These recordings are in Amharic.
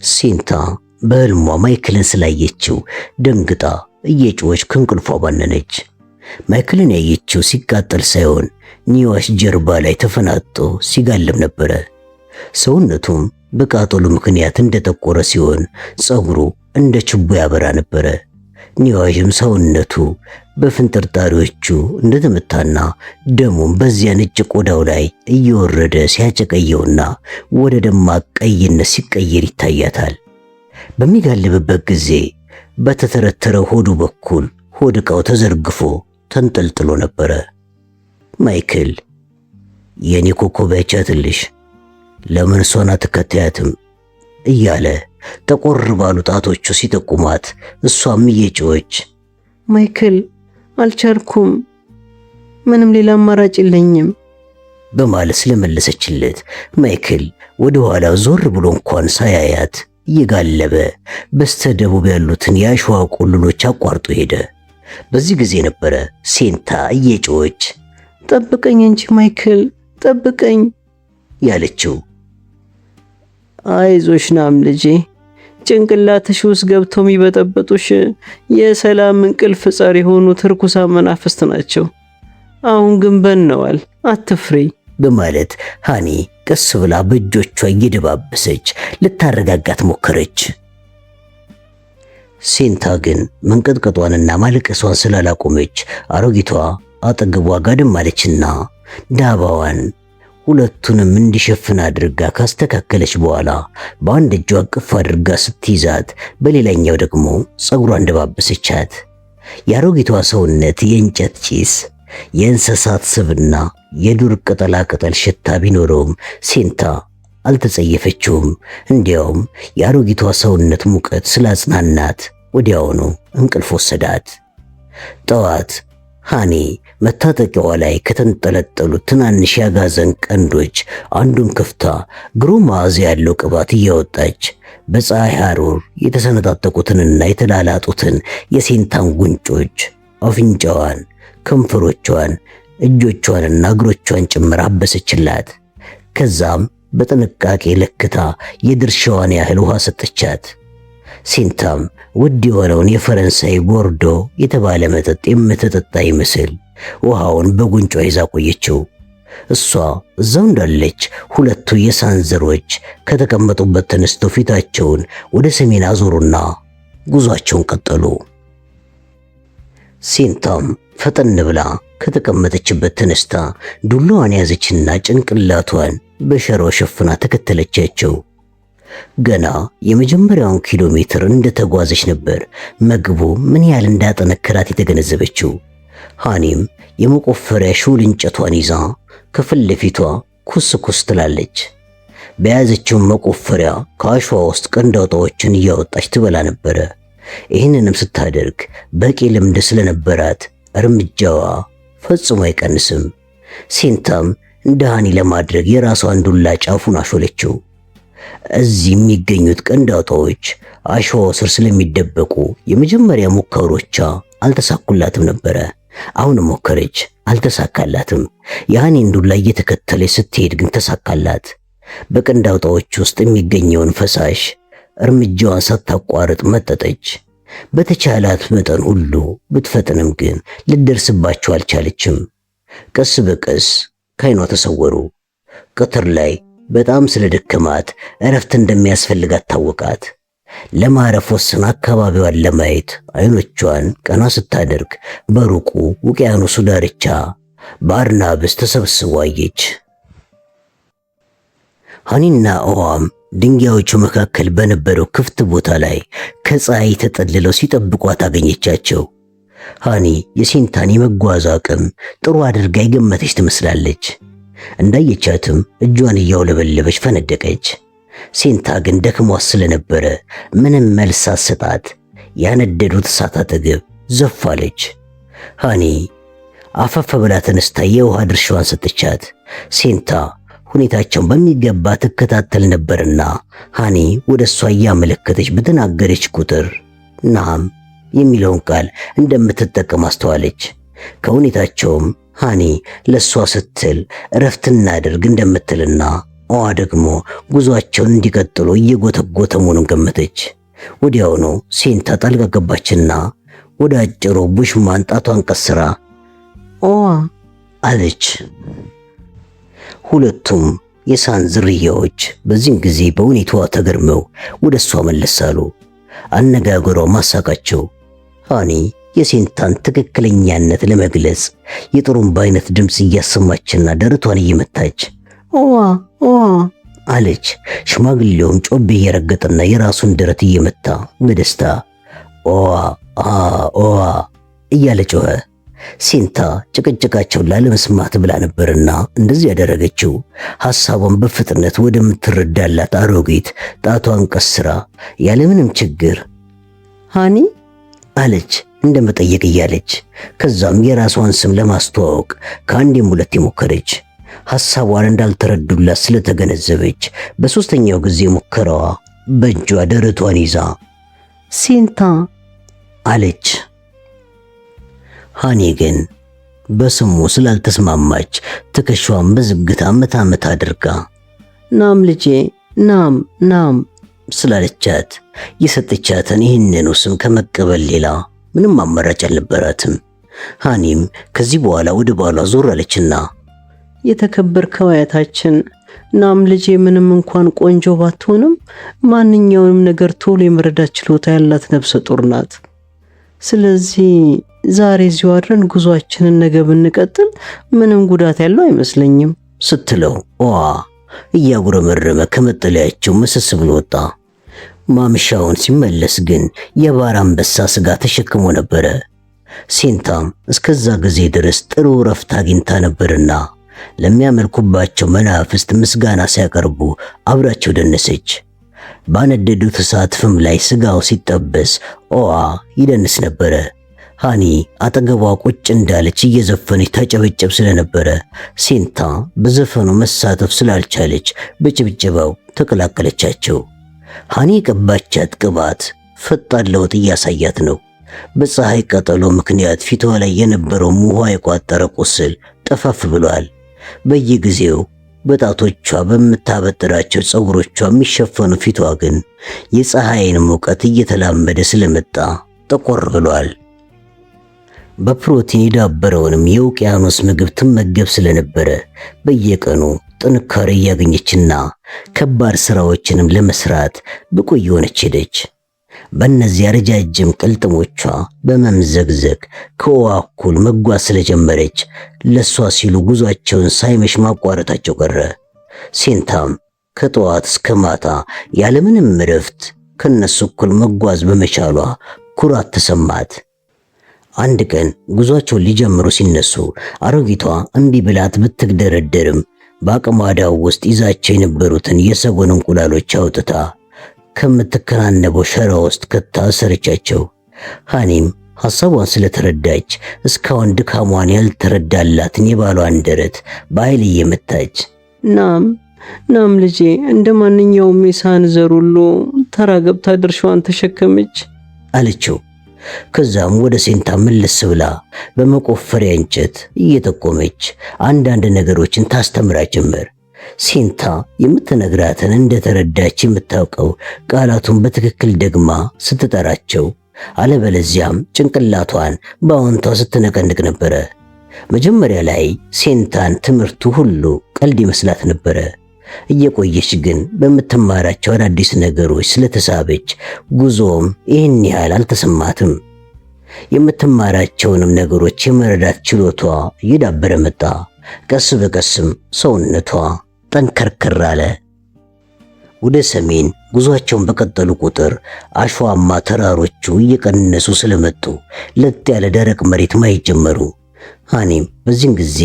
ሲንታ በሕልሟ ማይክልን ስላየችው ደንግጣ እየጮኸች ከእንቅልፏ ባነነች። ማይክልን ያየችው ሲቃጠል ሳይሆን ኒዋሽ ጀርባ ላይ ተፈናጦ ሲጋለም ነበረ። ሰውነቱም በቃጠሎ ምክንያት እንደጠቆረ ሲሆን ፀጉሩ እንደ ችቦ ያበራ ነበረ። ኒዋሽም ሰውነቱ በፍንጥርጣሪዎቹ እንደተመታና ደሙም በዚያ ነጭ ቆዳው ላይ እየወረደ ሲያጨቀየውና ወደ ደማቅ ቀይነት ሲቀየር ይታያታል። በሚጋልብበት ጊዜ በተተረተረው ሆዱ በኩል ሆድ ዕቃው ተዘርግፎ ተንጠልጥሎ ነበረ። ማይክል የኔ ኮከብ አይቻትልሽ ለምን እሷን አትከታያትም እያለ ጠቆር ባሉ ጣቶቹ ሲጠቁማት እሷም እየጮኸች ማይክል አልቻልኩም፣ ምንም ሌላ አማራጭ የለኝም በማለት ስለመለሰችለት ማይክል ወደ ኋላ ዞር ብሎ እንኳን ሳያያት እየጋለበ በስተደቡብ ያሉትን የአሸዋ ቁልሎች አቋርጦ ሄደ። በዚህ ጊዜ ነበረ ሲንታ እየጮኸች ጠብቀኝ እንጂ ማይክል ጠብቀኝ ያለችው። አይዞሽ ናም ልጄ፣ ጭንቅላትሽ ውስጥ ገብተው የሚበጠበጡሽ የሰላም እንቅልፍ ጸር የሆኑት ርኩሳን መናፍስት ናቸው። አሁን ግን በነዋል፣ አትፍሪ በማለት ሃኒ ቀስ ብላ በእጆቿ እየደባበሰች ልታረጋጋት ሞከረች። ሲንታ ግን መንቀጥቀጧንና ማለቀሷን ስላላቆመች አሮጊቷ አጠገቧ ጋደም አለችና ዳባዋን ሁለቱንም እንዲሸፍን አድርጋ ካስተካከለች በኋላ በአንድ እጇ አቅፍ አድርጋ ስትይዛት በሌላኛው ደግሞ ፀጉሯን ደባበሰቻት። የአሮጊቷ ሰውነት የእንጨት ጭስ፣ የእንስሳት ስብና የዱር ቅጠላ ቅጠል ሽታ ቢኖረውም ሲንታ አልተጸየፈችውም። እንዲያውም የአሮጊቷ ሰውነት ሙቀት ስላጽናናት ወዲያውኑ እንቅልፍ ወሰዳት። ጠዋት ሃኒ መታጠቂያዋ ላይ ከተንጠለጠሉት ትናንሽ ያጋዘን ቀንዶች አንዱን ከፍታ ግሩም መዓዛ ያለው ቅባት እያወጣች በፀሐይ ሐሩር የተሰነጣጠቁትንና የተላላጡትን የሲንታን ጉንጮች፣ አፍንጫዋን፣ ከንፈሮቿን፣ እጆቿንና እግሮቿን ጭምር አበሰችላት። ከዛም በጥንቃቄ ለክታ የድርሻዋን ያህል ውሃ ሰጠቻት። ሲንታም ውድ የሆነውን የፈረንሳይ ቦርዶ የተባለ መጠጥ የምትጠጣ ይመስል ውሃውን በጉንጯ ይዛ ቆየችው። እሷ እዛው እንዳለች ሁለቱ የሳንዘሮች ከተቀመጡበት ተነስተው ፊታቸውን ወደ ሰሜን አዞሩና ጉዟቸውን ቀጠሉ። ሲንታም ፈጠን ብላ ከተቀመጠችበት ተነስታ ዱላዋን ያዘችና ጭንቅላቷን በሸራው ሸፍና ተከተለቻቸው። ገና የመጀመሪያውን ኪሎ ሜትር እንደተጓዘች ነበር ምግቡ ምን ያህል እንዳጠነከራት የተገነዘበችው። ሃኒም የመቆፈሪያ ሹል እንጨቷን ይዛ ከፊት ለፊቷ ኩስኩስ ትላለች። በያዘችው መቆፈሪያ ከአሸዋ ውስጥ ቀንዳውጣዎችን እያወጣች ትበላ ነበረ። ይህንንም ስታደርግ በቂ ልምድ ስለነበራት እርምጃዋ ፈጽሞ አይቀንስም። ሲንታም እንደ ሃኒ ለማድረግ የራሷን ዱላ ጫፉን አሾለችው። እዚህ የሚገኙት ቀንዳውጣዎች አሸዋው ስር ስለሚደበቁ የመጀመሪያ ሙከሮቿ አልተሳኩላትም ነበረ። አሁንም ሞከረች፣ አልተሳካላትም። የሃኒን ዱላ እየተከተለች ስትሄድ ግን ተሳካላት። በቀንዳውጣዎች ውስጥ የሚገኘውን ፈሳሽ እርምጃዋን ሳታቋርጥ መጠጠች። በተቻላት መጠን ሁሉ ብትፈጥንም ግን ልደርስባቸው አልቻለችም። ቀስ በቀስ ከዓይኗ ተሰወሩ። ቀትር ላይ በጣም ስለደከማት እረፍት እንደሚያስፈልጋት ታወቃት። ለማረፍ ወስና አካባቢዋን ለማየት አይኖቿን ቀና ስታደርግ በሩቁ ውቅያኖሱ ዳርቻ በአርናብስ ተሰብስበው አየች። ሃኒና ኦዋም ድንጋዮቹ መካከል በነበረው ክፍት ቦታ ላይ ከፀሐይ ተጠልለው ሲጠብቋት አገኘቻቸው። ሃኒ የሲንታን የመጓዝ አቅም ጥሩ አድርጋ የገመተች ትመስላለች። እንዳየቻትም እጇን እያውለበለበች ፈነደቀች። ሲንታ ግን ደክሟት ስለነበረ ምንም መልስ ሳትሰጣት ያነደዱት እሳት አጠገብ ዘፋለች። ሃኒ አፈፍ ብላ ተነስታ የውሃ ድርሻዋን ሰጠቻት። ሲንታ ሁኔታቸውን በሚገባ ትከታተል ነበርና ሃኒ ወደ እሷ እያመለከተች በተናገረች ቁጥር ናም የሚለውን ቃል እንደምትጠቀም አስተዋለች። ከሁኔታቸውም ሃኒ ለሷ ስትል እረፍት እናድርግ እንደምትልና ኦዋ ደግሞ ጉዟቸውን እንዲቀጥሉ እየጎተጎተ መሆኑን ገመተች። ወዲያውኑ ሴንታ ጣልቃ ገባችና ወደ አጭሩ ቡሽማን ጣቷን ቀስራ ኦዋ አለች። ሁለቱም የሳን ዝርያዎች በዚህን ጊዜ በሁኔታዋ ተገርመው ወደ እሷ መለሳሉ። አነጋገሯ ማሳቃቸው። ሃኒ የሴንታን ትክክለኛነት ለመግለጽ የጥሩምባ አይነት ድምፅ እያሰማችና ደረቷን እየመታች ኦዋ ኦዋ አለች። ሽማግሌውም ጮቤ እየረገጠና የራሱን ደረት እየመታ በደስታ ኦዋ ኦዋ እያለ ጮኸ። ሴንታ ጭቅጭቃቸውን ላለመስማት ብላ ነበርና እንደዚህ ያደረገችው ሐሳቧን በፍጥነት ወደምትረዳላት አሮጊት ጣቷን ቀስራ ያለምንም ችግር ሃኒ አለች እንደ መጠየቅ እያለች። ከዛም የራሷን ስም ለማስተዋወቅ ከአንዴም ሁለቴ ሞከረች። ሐሳቧን እንዳልተረዱላት ስለተገነዘበች በሶስተኛው ጊዜ ሙከራዋ በእጇ ደረቷን ይዛ ሴንታ አለች። ሃኒ ግን በስሙ ስላልተስማማች ትከሻዋን በዝግታ መታ አድርጋ ናም ልጄ ናም ስላለቻት የሰጠቻትን ይህንኑ ስም ከመቀበል ሌላ ምንም አማራጭ አልነበራትም። ሃኒም ከዚህ በኋላ ወደ ባሏ ዞር አለችና የተከበርከው አያታችን፣ ናም ልጄ ምንም እንኳን ቆንጆ ባትሆንም ማንኛውንም ነገር ቶሎ የመረዳት ችሎታ ያላት ነፍሰ ጡር ናት። ስለዚህ ዛሬ እዚሁ አድረን ጉዟችንን ነገ ብንቀጥል ምንም ጉዳት ያለው አይመስለኝም ስትለው እያጉረመረመ ከመጠለያቸው መሰስ ብሎ ወጣ። ማምሻውን ሲመለስ ግን የባር አንበሳ ስጋ ተሸክሞ ነበረ። ሴንታም እስከዛ ጊዜ ድረስ ጥሩ ረፍት አግኝታ ነበርና ለሚያመልኩባቸው መናፍስት ምስጋና ሲያቀርቡ አብራቸው ደነሰች። ባነደዱት እሳት ፍም ላይ ስጋው ሲጠበስ ይደንስ ነበረ። ሃኒ አጠገቧ ቁጭ እንዳለች እየዘፈነች ታጨበጨብ ስለነበረ ሴንታ በዘፈኑ መሳተፍ ስላልቻለች በጭብጨባው ተቀላቀለቻቸው። ሃኒ የቀባቻት ቅባት ፈጣን ለውጥ እያሳያት ነው። በፀሐይ ቃጠሎ ምክንያት ፊቷ ላይ የነበረው ውሃ የቋጠረ ቁስል ጠፈፍ ብሏል። በየጊዜው በጣቶቿ በምታበጥራቸው ፀጉሮቿ የሚሸፈኑ ፊቷ ግን የፀሐይን ሙቀት እየተላመደ ስለመጣ ጠቆር ብሏል። በፕሮቲን የዳበረውንም የውቅያኖስ ምግብ ትመገብ ስለነበረ በየቀኑ ጥንካሬ እያገኘችና ከባድ ስራዎችንም ለመስራት ብቁ እየሆነች ሄደች። በእነዚያ ረጃጅም ቅልጥሞቿ በመምዘግዘግ ከውሃ እኩል መጓዝ ስለጀመረች ለሷ ሲሉ ጉዟቸውን ሳይመሽ ማቋረጣቸው ቀረ። ሴንታም ከጠዋት እስከ ማታ ያለምንም እረፍት ከነሱ እኩል መጓዝ በመቻሏ ኩራት ተሰማት። አንድ ቀን ጉዟቸውን ሊጀምሩ ሲነሱ አሮጊቷ እምቢ ብላት ብትግደረደርም በአቅማዳው ውስጥ ይዛቸው የነበሩትን የሰጎን እንቁላሎች አውጥታ ከምትከናነበው ሸራ ውስጥ ከታ አሰረቻቸው። ሃኒም ሐሳቧን ስለተረዳች እስካሁን ድካሟን ያልተረዳላትን የባሏን ደረት በኃይል እየመታች ናም ልጄ እንደ ማንኛውም የሳህን ዘር ሁሉ ተራ ገብታ ድርሻዋን ተሸከመች አለችው። ከዛም ወደ ሴንታ መለስ ብላ በመቆፈሪያ እንጨት እየጠቆመች አንዳንድ ነገሮችን ታስተምራ ጀመር። ሴንታ የምትነግራትን እንደተረዳች የምታውቀው ቃላቱን በትክክል ደግማ ስትጠራቸው፣ አለበለዚያም ጭንቅላቷን በአዎንታው ስትነቀንቅ ነበረ። መጀመሪያ ላይ ሴንታን ትምህርቱ ሁሉ ቀልድ ይመስላት ነበረ። እየቆየች ግን በምትማራቸው አዳዲስ ነገሮች ስለተሳበች ጉዞም ይህን ያህል አልተሰማትም። የምትማራቸውንም ነገሮች የመረዳት ችሎቷ እየዳበረ መጣ። ቀስ በቀስም ሰውነቷ ጠንከርከር አለ። ወደ ሰሜን ጉዟቸውን በቀጠሉ ቁጥር አሸዋማ ተራሮቹ እየቀነሱ ስለመጡ ለጥ ያለ ደረቅ መሬት ማየት ጀመሩ። ሃኒም በዚህን ጊዜ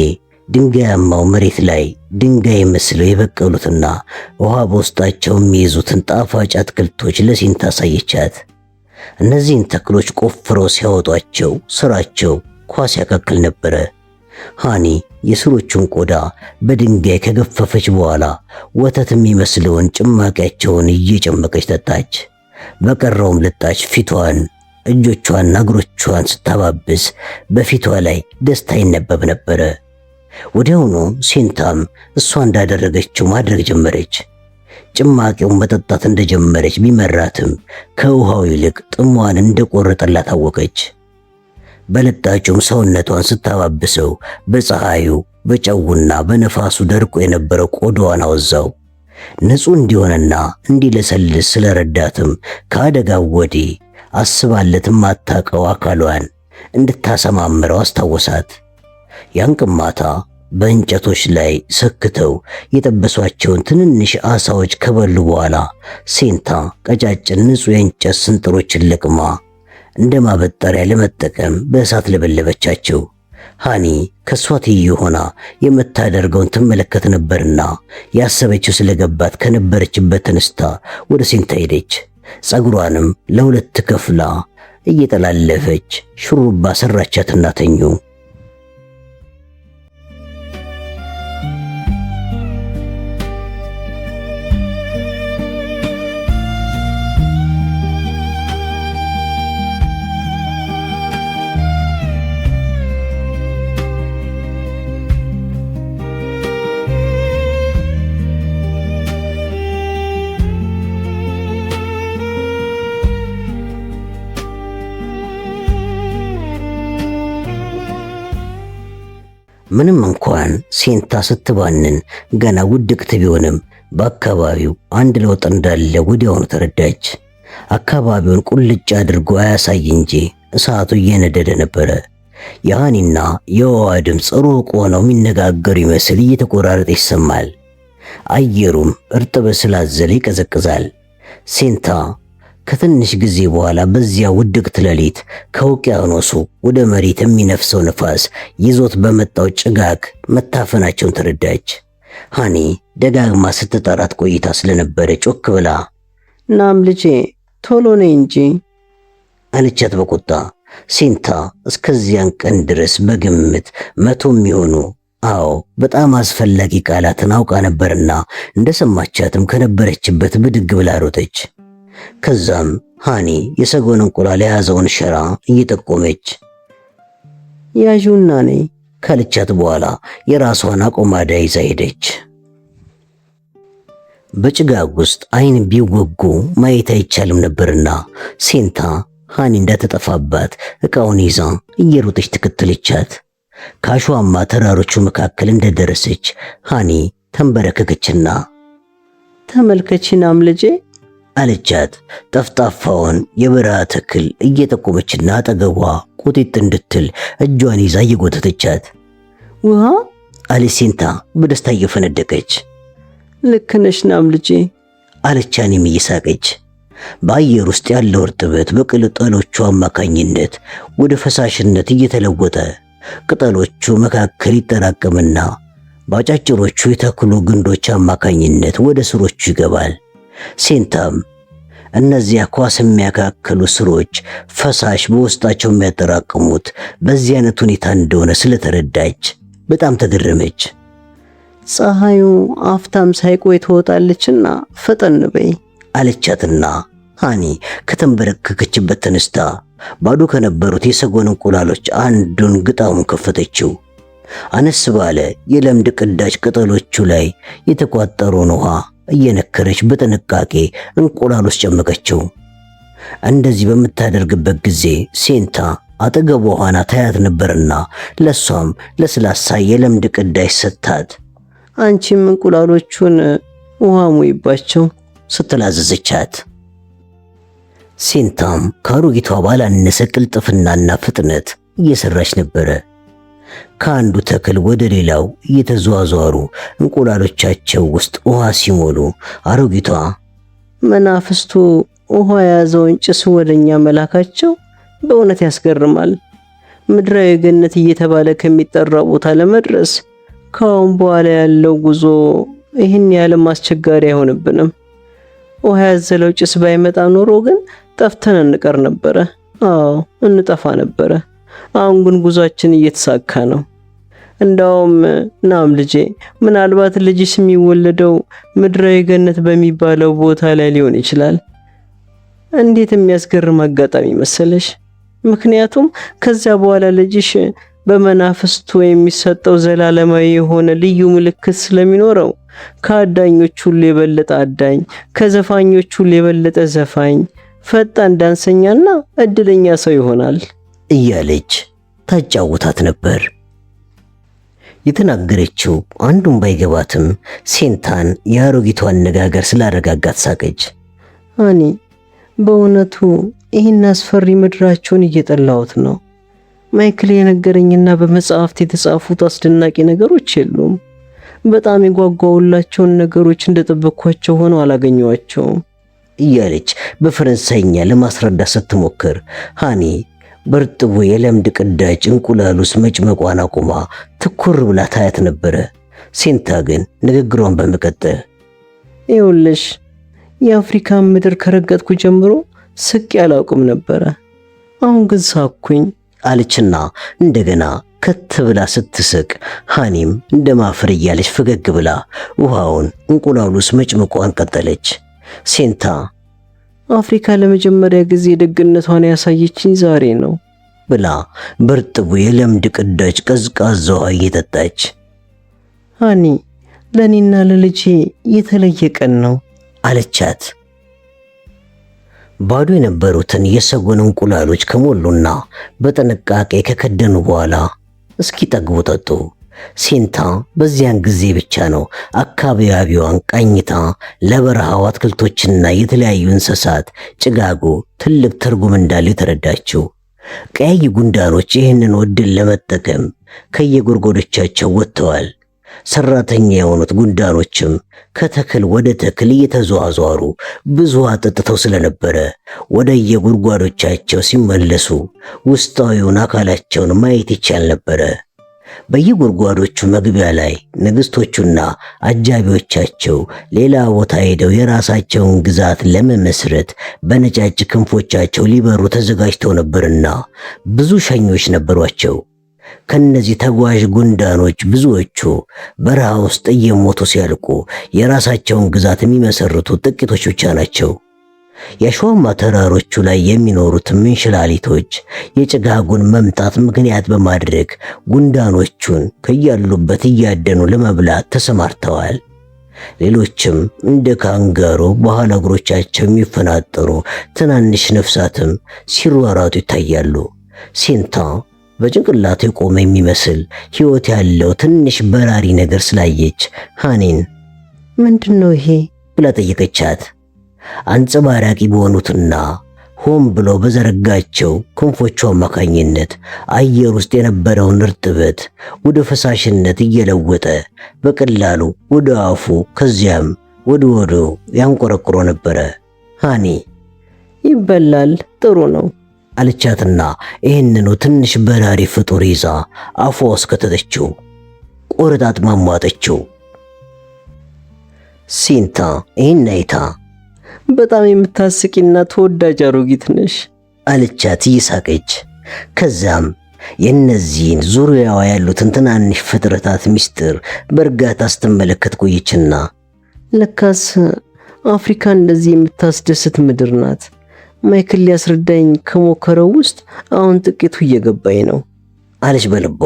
ድንጋያማው መሬት ላይ ድንጋይ መስለው የበቀሉትና ውሃ በውስጣቸው የሚይዙትን ጣፋጭ አትክልቶች ለሴንታ አሳየቻት። እነዚህን ተክሎች ቆፍረው ሲያወጧቸው ስራቸው ኳስ ያካክል ነበረ። ሃኒ የስሮቹን ቆዳ በድንጋይ ከገፈፈች በኋላ ወተት የሚመስለውን ጭማቂያቸውን እየጨመቀች ጠጣች። በቀረውም ልጣች ፊቷን፣ እጆቿንና እግሮቿን ስታባብስ በፊቷ ላይ ደስታ ይነበብ ነበረ። ወዲያውኑ ሴንታም እሷ እንዳደረገችው ማድረግ ጀመረች። ጭማቂውን መጠጣት እንደጀመረች ቢመራትም ከውሃው ይልቅ ጥሟን እንደቆረጠላት አወቀች። በለጣጩም ሰውነቷን ስታባብሰው በፀሐዩ በጨውና በነፋሱ ደርቆ የነበረው ቆዳዋን አወዛው። ንጹህ እንዲሆንና እንዲለሰልስ ስለረዳትም ከአደጋው ወዲህ አስባለት ማታቀው አካሏን እንድታሰማምረው አስታወሳት። ያን ማታ በእንጨቶች ላይ ሰክተው የጠበሷቸውን ትንንሽ አሳዎች ከበሉ በኋላ ሴንታ ቀጫጭን ንጹህ የእንጨት ስንጥሮችን ለቅማ እንደ ማበጠሪያ ለመጠቀም በእሳት ለበለበቻቸው። ሃኒ ከሷ ትይዩ ሆና የምታደርገውን ትመለከት ነበርና ያሰበችው ስለገባት ከነበረችበት ተነስታ ወደ ሴንታ ሄደች። ፀጉሯንም ለሁለት ከፍላ እየጠላለፈች ሹሩባ ሰራቻትና ተኙ። ምንም እንኳን ሴንታ ስትባንን ገና ውድቅት ቢሆንም በአካባቢው አንድ ለውጥ እንዳለ ወዲያውኑ ተረዳች። አካባቢውን ቁልጭ አድርጎ አያሳይ እንጂ እሳቱ እየነደደ ነበረ። የሃኒና የውሃ ድምፅ ሩቅ ሆነው የሚነጋገሩ ይመስል እየተቆራረጠ ይሰማል። አየሩም እርጥበት ስላዘለ ይቀዘቅዛል። ሴንታ ከትንሽ ጊዜ በኋላ በዚያ ውድቅት ሌሊት ከውቅያኖሱ ወደ መሬት የሚነፍሰው ነፋስ ይዞት በመጣው ጭጋግ መታፈናቸውን ተረዳች። ሃኒ ደጋግማ ስትጠራት ቆይታ ስለነበረ ጮክ ብላ ናም ልጄ ቶሎ ነይ እንጂ አለቻት በቁጣ። ሴንታ እስከዚያን ቀን ድረስ በግምት 100 የሚሆኑ በጣም አስፈላጊ ቃላትን አውቃ ነበርና እንደሰማቻትም ከነበረችበት ብድግ ብላ ሮጠች። ከዛም ሃኒ የሰጎን እንቁላል የያዘውን ሸራ እየጠቆመች ያዡና ነይ ካለቻት በኋላ የራሷን አቆማዳ ይዛ ሄደች። በጭጋግ ውስጥ አይን ቢወጉ ማየት አይቻልም ነበርና ሴንታ ሃኒ እንዳትጠፋባት ዕቃውን ይዛ እየሮጠች ተከተለቻት። ከአሸዋማ ተራሮቹ መካከል እንደደረሰች ሃኒ ተንበረከከችና ተመልከቺ ናም ልጄ አለቻት። ጠፍጣፋውን የበረሃ ተክል እየጠቆመችና አጠገቧ ቁጢጥ እንድትል እጇን ይዛ እየጎተተቻት ውሃ አለች ሴንታ በደስታ እየፈነደቀች። ልክ ነሽ ናም ልጄ አለች ሃኒም እየሳቀች። በአየር ውስጥ ያለው እርጥበት በቅጠሎቹ አማካኝነት ወደ ፈሳሽነት እየተለወጠ ቅጠሎቹ መካከል ይጠራቀምና በአጫጭሮቹ የተክሉ ግንዶች አማካኝነት ወደ ስሮቹ ይገባል። ሴንታም እነዚያ ኳስ የሚያካክሉ ስሮች ፈሳሽ በውስጣቸው የሚያጠራቅሙት በዚህ አይነት ሁኔታ እንደሆነ ስለተረዳች በጣም ተገረመች። ፀሐዩ አፍታም ሳይቆይ ትወጣለችና ፈጠን በይ አለቻትና ሃኒ ከተንበረከከችበት ተነስታ ባዶ ከነበሩት የሰጎን እንቁላሎች አንዱን ግጣሙን ከፈተችው። አነስ ባለ የለምድ ቅዳጅ ቅጠሎቹ ላይ የተቋጠረውን ውሃ እየነከረች በጥንቃቄ እንቁላሎች ጨመቀችው። እንደዚህ በምታደርግበት ጊዜ ሴንታ አጠገቧ ሆና ታያት ነበርና ለሷም ለስላሳ የለምድ ቅዳጅ ሰጣት። አንቺም እንቁላሎቹን ውሃ ሙይባቸው ስትላዘዘቻት ሴንታም ከአሮጊቷ ባላነሰ ቅልጥፍናና ፍጥነት እየሰራች ነበረ። ከአንዱ ተክል ወደ ሌላው እየተዘዋወሩ እንቁላሎቻቸው ውስጥ ውሃ ሲሞሉ አሮጊቷ መናፍስቱ ውሃ የያዘውን ጭስ ወደኛ መላካቸው በእውነት ያስገርማል። ምድራዊ ገነት እየተባለ ከሚጠራው ቦታ ለመድረስ ከአሁን በኋላ ያለው ጉዞ ይህን ያለም አስቸጋሪ አይሆንብንም። ውሃ ያዘለው ጭስ ባይመጣ ኖሮ ግን ጠፍተን እንቀር ነበረ። እንጠፋ ነበረ። አሁን ግን ጉዟችን እየተሳካ ነው። እንዳውም ናም ልጄ ምናልባት ልጅሽ የሚወለደው ምድራዊ ገነት በሚባለው ቦታ ላይ ሊሆን ይችላል። እንዴት የሚያስገርም አጋጣሚ መሰለሽ! ምክንያቱም ከዚያ በኋላ ልጅሽ በመናፍስቱ የሚሰጠው ዘላለማዊ የሆነ ልዩ ምልክት ስለሚኖረው ከአዳኞች ሁሉ የበለጠ አዳኝ፣ ከዘፋኞች ሁሉ የበለጠ ዘፋኝ፣ ፈጣን ዳንሰኛና እድለኛ ሰው ይሆናል እያለች ታጫውታት ነበር። የተናገረችው አንዱን ባይገባትም ሴንታን የአሮጊቷ አነጋገር ስላረጋጋት ሳቀች። ሃኒ፣ በእውነቱ ይህን አስፈሪ ምድራቸውን እየጠላሁት ነው። ማይክል የነገረኝና በመጽሐፍት የተጻፉት አስደናቂ ነገሮች የሉም። በጣም የጓጓውላቸውን ነገሮች እንደጠበቅኳቸው ሆነው አላገኘዋቸውም እያለች በፈረንሳይኛ ለማስረዳት ስትሞክር ሃኒ በርጥቡ የለምድ ቅዳጭ እንቁላል ውስጥ መጭመቋን አቁማ ትኩር ብላ ታያት ነበረ። ሴንታ ግን ንግግሯን በመቀጠል ይኸውልሽ፣ የአፍሪካን ምድር ከረገጥኩ ጀምሮ ስቄ አላውቅም ነበረ። አሁን ግን ሳኩኝ አለችና እንደገና ከት ብላ ስትስቅ ሃኒም እንደማፈር እያለች ፈገግ ብላ ውሃውን እንቁላሉ ውስጥ መጭመቋን ቀጠለች። ሴንታ አፍሪካ ለመጀመሪያ ጊዜ ደግነቷን ያሳየችኝ ዛሬ ነው ብላ በርጥቡ የለምድ ቅዳጭ ቀዝቃዛ ውሃ እየጠጣች ሃኒ፣ ለኔና ለልጄ የተለየ ቀን ነው አለቻት። ባዶ የነበሩትን የሰጎን እንቁላሎች ከሞሉና በጥንቃቄ ከከደኑ በኋላ እስኪ ጠግቡ ጠጡ። ሴንታ በዚያን ጊዜ ብቻ ነው አካባቢዋን ቃኝታ ለበረሃው አትክልቶችና የተለያዩ እንስሳት ጭጋጉ ትልቅ ትርጉም እንዳለው የተረዳችው። ቀያይ ጉንዳኖች ይህንን ዕድል ለመጠቀም ከየጎድጓዶቻቸው ወጥተዋል። ሰራተኛ የሆኑት ጉንዳኖችም ከተክል ወደ ተክል እየተዘዋወሩ ብዙ አጠጥተው ስለነበረ ወደ የጉድጓዶቻቸው ሲመለሱ ውስጣዊውን አካላቸውን ማየት ይቻል ነበረ። በየጉድጓዶቹ መግቢያ ላይ ንግስቶቹና አጃቢዎቻቸው ሌላ ቦታ ሄደው የራሳቸውን ግዛት ለመመስረት በነጫጭ ክንፎቻቸው ሊበሩ ተዘጋጅተው ነበርና ብዙ ሸኞች ነበሯቸው። ከነዚህ ተጓዥ ጉንዳኖች ብዙዎቹ በረሃ ውስጥ እየሞቱ ሲያልቁ የራሳቸውን ግዛት የሚመሰርቱ ጥቂቶች ብቻ ናቸው። የአሸዋማ ተራሮቹ ላይ የሚኖሩት እንሽላሊቶች የጭጋጉን መምጣት ምክንያት በማድረግ ጉንዳኖቹን ከያሉበት እያደኑ ለመብላት ተሰማርተዋል። ሌሎችም እንደ ካንጋሮ በኋላ እግሮቻቸው የሚፈናጠሩ ትናንሽ ነፍሳትም ሲሯሯጡ ይታያሉ። ሴንታ በጭንቅላቱ የቆመ የሚመስል ሕይወት ያለው ትንሽ በራሪ ነገር ስላየች ሃኒን ምንድነው ይሄ ብላ ጠየቀቻት። አንጸባራቂ በሆኑትና ሆም ብሎ በዘረጋቸው ክንፎቹ አማካኝነት አየር ውስጥ የነበረውን እርጥበት ወደ ፈሳሽነት እየለወጠ በቀላሉ ወደ አፉ ከዚያም ወደ ሆዱ ያንቆረቁሮ ነበረ። ሃኒ ይበላል፣ ጥሩ ነው አለቻትና ይህንኑ ትንሽ በራሪ ፍጡር ይዛ አፏ ውስጥ ከተተችው። ቆርጣጥማ ማሟጠችው። ሴንታ ይህን አይታ በጣም የምታስቂና ተወዳጅ አሮጊት ነሽ አለቻት እየሳቀች። ከዛም የእነዚህን ዙሪያዋ ያሉትን ትናንሽ ፍጥረታት ምስጢር በእርጋታ ስትመለከት ቆየችና ለካስ አፍሪካ እንደዚህ የምታስደስት ምድር ናት። ማይክል ሊያስረዳኝ ከሞከረው ውስጥ አሁን ጥቂቱ እየገባኝ ነው አለች በልቧ።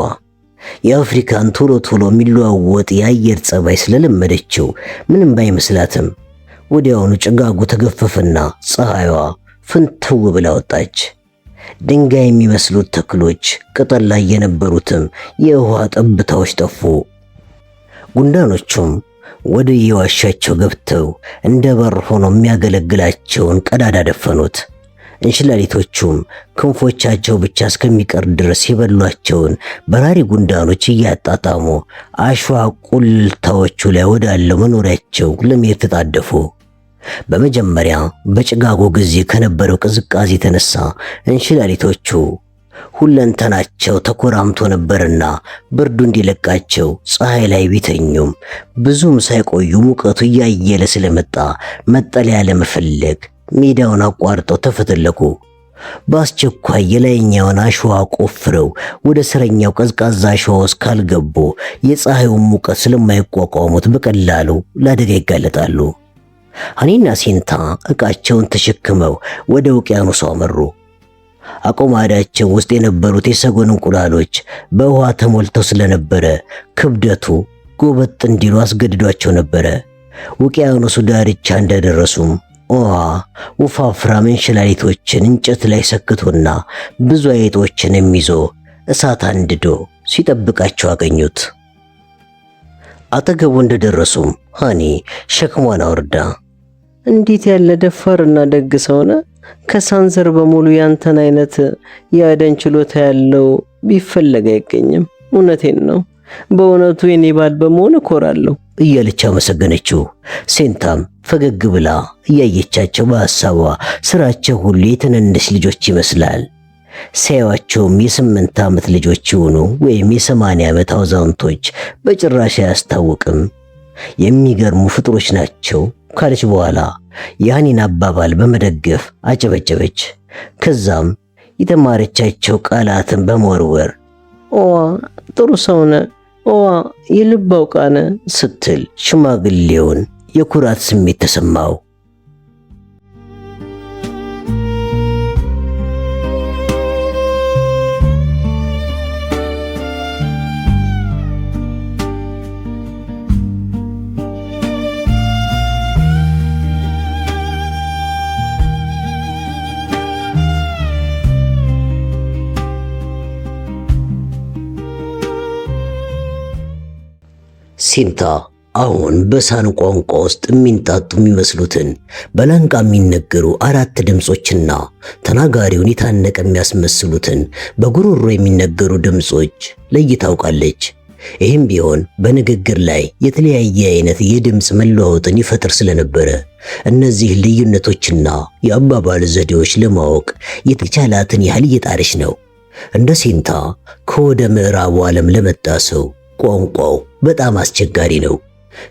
የአፍሪካን ቶሎ ቶሎ የሚለዋወጥ የአየር ጸባይ ስለለመደችው ምንም ባይመስላትም ወዲያውኑ ጭጋጉ ተገፈፈና ፀሐይዋ ፍንትው ብላ ወጣች። ድንጋይ የሚመስሉት ተክሎች ቅጠል ላይ የነበሩትም የውሃ ጠብታዎች ጠፉ። ጉንዳኖቹም ወደ የዋሻቸው ገብተው እንደ በር ሆኖ የሚያገለግላቸውን ቀዳዳ ደፈኑት። እንሽላሊቶቹም ክንፎቻቸው ብቻ እስከሚቀር ድረስ የበሏቸውን በራሪ ጉንዳኖች እያጣጣሙ አሸዋ ቁልታዎቹ ላይ ወዳለው መኖሪያቸው ለመሄድ ተጣደፉ። በመጀመሪያ በጭጋጉ ጊዜ ከነበረው ቅዝቃዜ የተነሳ እንሽላሊቶቹ ሁለንተናቸው ተኮራምቶ ነበርና ብርዱ እንዲለቃቸው ፀሐይ ላይ ቢተኙም ብዙም ሳይቆዩ ሙቀቱ እያየለ ስለመጣ መጠለያ ለመፈለግ ሜዳውን አቋርጠው ተፈተለኩ። በአስቸኳይ የላይኛውን አሸዋ ቆፍረው ወደ ስረኛው ቀዝቃዛ አሸዋ ውስጥ ካልገቡ የፀሐዩን ሙቀት ስለማይቋቋሙት በቀላሉ ለአደጋ ይጋለጣሉ። ሃኒና ሴንታ ዕቃቸውን ተሸክመው ወደ ውቅያኖሱ አመሩ። አቆማዳቸው ውስጥ የነበሩት የሰጎን እንቁላሎች በውሃ ተሞልተው ስለነበረ ክብደቱ ጎበጥ እንዲሉ አስገድዷቸው ነበረ። ውቅያኖሱ ዳርቻ እንደደረሱም ውሃ ወፋፍራም እንሽላሊቶችን እንጨት ላይ ሰክቶና ብዙ አይጦችንም ይዞ እሳት አንድዶ ሲጠብቃቸው አገኙት። አጠገቡ እንደደረሱም ሃኒ ሸክሟን አውርዳ እንዴት ያለ ደፋርና ደግ ሰውነ! ከሳንዘር በሙሉ ያንተን አይነት የአደን ችሎታ ያለው ቢፈለግ አይገኝም። እውነቴን ነው። በእውነቱ የኔ ባል በመሆን እኮራለሁ እያለች አመሰገነችው። ሴንታም ፈገግ ብላ እያየቻቸው በሐሳቧ ስራቸው ሁሉ የትንንሽ ልጆች ይመስላል። ሲያዩአቸውም የ8 ዓመት ልጆች ይሆኑ ወይም የ80 ዓመት አዛውንቶች በጭራሽ አያስታውቅም። የሚገርሙ ፍጥሮች ናቸው ካለች በኋላ የሃኒን አባባል በመደገፍ አጨበጨበች። ከዛም የተማረቻቸው ቃላትን በመወርወር ጥሩ ሰውነ፣ የልብ አውቃነ ስትል ሽማግሌውን የኩራት ስሜት ተሰማው። ሴንታ አሁን በሳን ቋንቋ ውስጥ የሚንጣጡ የሚመስሉትን በላንቃ የሚነገሩ 4 ድምጾችና ተናጋሪውን የታነቀ የሚያስመስሉትን በጉሮሮ የሚነገሩ ድምጾች ለይታ ታውቃለች። ይህም ቢሆን በንግግር ላይ የተለያየ አይነት የድምጽ መለዋወጥን ይፈጥር ስለነበረ እነዚህ ልዩነቶችና የአባባል ዘዴዎች ለማወቅ የተቻላትን ያህል እየጣረች ነው። እንደ ሴንታ ከወደ ምዕራቡ ዓለም ለመጣ ሰው ቋንቋው በጣም አስቸጋሪ ነው።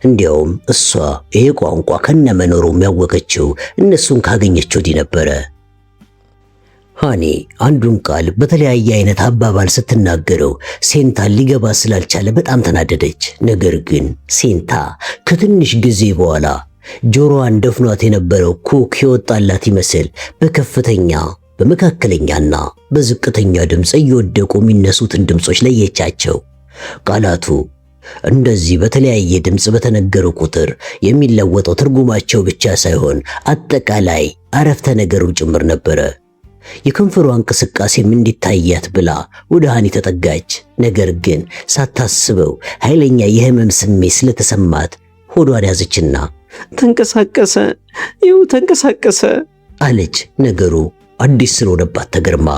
እንዲያውም እሷ ይሄ ቋንቋ ከነመኖሩ የሚያወቀችው እነሱን ካገኘች ወዲህ ነበረ። ሃኒ አንዱን ቃል በተለያየ አይነት አባባል ስትናገረው ሴንታን ሊገባ ስላልቻለ በጣም ተናደደች። ነገር ግን ሴንታ ከትንሽ ጊዜ በኋላ ጆሮዋን ደፍኗት የነበረው ኩክ የወጣላት ይመስል በከፍተኛ በመካከለኛና በዝቅተኛ ድምፅ እየወደቁ የሚነሱትን ድምጾች ለየቻቸው። ቃላቱ እንደዚህ በተለያየ ድምጽ በተነገሩ ቁጥር የሚለወጠው ትርጉማቸው ብቻ ሳይሆን አጠቃላይ አረፍተ ነገሩ ጭምር ነበረ። የከንፈሯ እንቅስቃሴም እንዲታያት ብላ ወደ ሃኒ ተጠጋች። ነገር ግን ሳታስበው ኃይለኛ የህመም ስሜት ስለተሰማት ሆዷን ያዘችና ተንቀሳቀሰ አለች። ነገሩ አዲስ ስለሆነባት ተገርማ።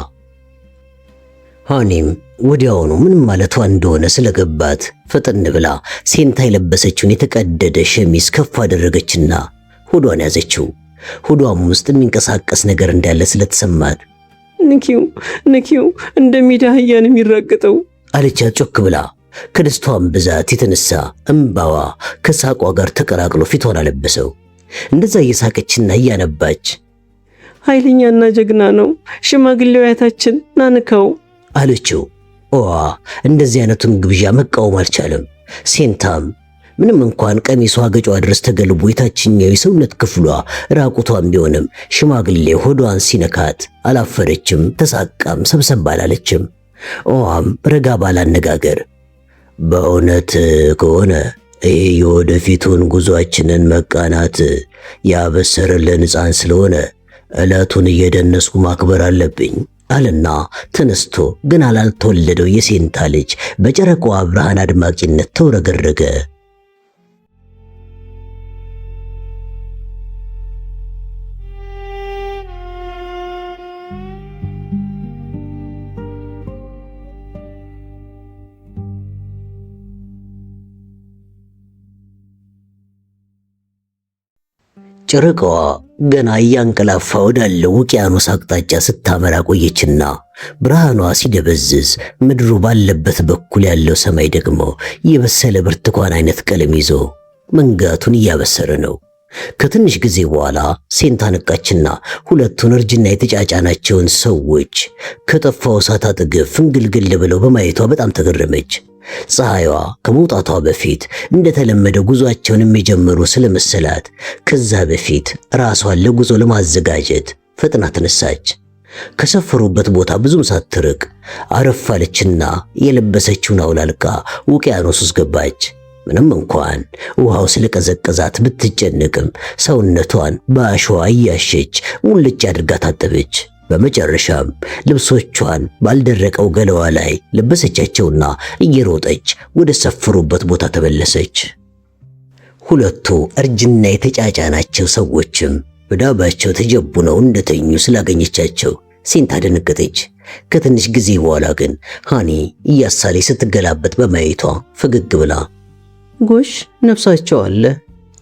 ሃኒም ወዲያውኑ ምን ማለቷ እንደሆነ ስለገባት ፈጠን ብላ ሴንታ የለበሰችውን የተቀደደ ሸሚዝ ከፍ አደረገችና ሆዷን ያዘችው። ሆዷም ውስጥ የሚንቀሳቀስ ነገር እንዳለ ስለተሰማት ንኪው እንደሚዳህያን የሚራገጠው አለቻት ጮክ ብላ። ከደስታዋም ብዛት የተነሳ እንባዋ ከሳቋ ጋር ተቀላቅሎ ፊቷን አለበሰው። እንደዛ እየሳቀችና እያነባች ኃይለኛና ጀግና ነው ሽማግሌው አያታችን ናንከው አለችው። እንደዚህ አይነቱን ግብዣ መቃወም አልቻለም። ሴንታም ምንም እንኳን ቀሚሷ ገጯ ድረስ ተገልቦ የታችኛው የሰውነት ክፍሏ ራቁቷን ቢሆንም ሽማግሌ ሆዷን ሲነካት አላፈረችም፣ ተሳቃም ሰብሰብ አላለችም። ረጋ ባለ አነጋገር በእውነት ከሆነ ይህ የወደፊቱን ጉዟችንን መቃናት ያበሰረልን ሕፃን ስለሆነ ዕለቱን እየደነስኩ ማክበር አለብኝ አለና ተነስቶ ገና ላልተወለደው የሴንታ ልጅ በጨረቃዋ ብርሃን አድማቂነት ተውረገረገ። ጨረቃዋ ገና እያንቀላፋ ወዳለው ውቅያኖስ አቅጣጫ ስታመራ ቆየችና ብርሃኗ ሲደበዝዝ ምድሩ ባለበት በኩል ያለው ሰማይ ደግሞ የበሰለ ብርቱካን አይነት ቀለም ይዞ መንጋቱን እያበሰረ ነው። ከትንሽ ጊዜ በኋላ ሴንታ ነቃችና ሁለቱን እርጅና የተጫጫናቸውን ሰዎች ከጠፋው እሳት አጠገብ ፍንግልግል ብለው በማየቷ በጣም ተገረመች። ፀሐይዋ ከመውጣቷ በፊት እንደተለመደ ጉዟቸውን የሚጀምሩ ስለመሰላት ከዛ በፊት ራሷን ለጉዞ ለማዘጋጀት ፈጥና ተነሳች። ከሰፈሩበት ቦታ ብዙም ሳትርቅ አረፍ አለችና የለበሰችውን አውላልቃ ውቅያኖስ ውስጥ ገባች። ምንም እንኳን ውሃው ስለቀዘቀዛት ብትጨነቅም ሰውነቷን በአሸዋ እያሸች ሙልጭ አድርጋ ታጠበች። በመጨረሻም ልብሶቿን ባልደረቀው ገለዋ ላይ ለበሰቻቸውና እየሮጠች ወደ ሰፈሩበት ቦታ ተመለሰች። ሁለቱ እርጅና የተጫጫናቸው ሰዎችም በዳባቸው ተጀቡነው እንደተኙ ስላገኘቻቸው ሲንታ ደነገጠች። ከትንሽ ጊዜ በኋላ ግን ሃኒ እያሳለች ስትገላበጥ በማየቷ ፈገግ ብላ ጎሽ ነፍሳቸው አለ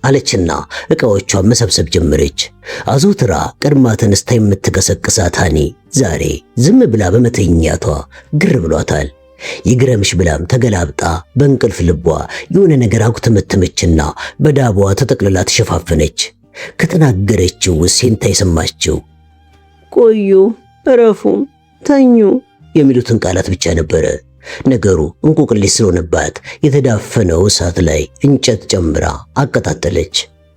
አለችና ዕቃዎቿን መሰብሰብ ጀመረች። አዘውትራ ቀድማ ተነስታ የምትቀሰቅሳት ሃኒ ዛሬ ዝም ብላ በመተኛቷ ግር ብሏታል። ይግረምሽ ብላም ተገላብጣ በእንቅልፍ ልቧ የሆነ ነገር አጉተመተመችና በዳቧ ተጠቅልላ ተሸፋፈነች። ከተናገረችው ሴንታ የሰማችው ቆዩ፣ እረፉ፣ ተኙ የሚሉትን ቃላት ብቻ ነበረ። ነገሩ እንቆቅልሽ ስለሆነባት የተዳፈነው እሳት ላይ እንጨት ጨምራ አቀጣጠለች።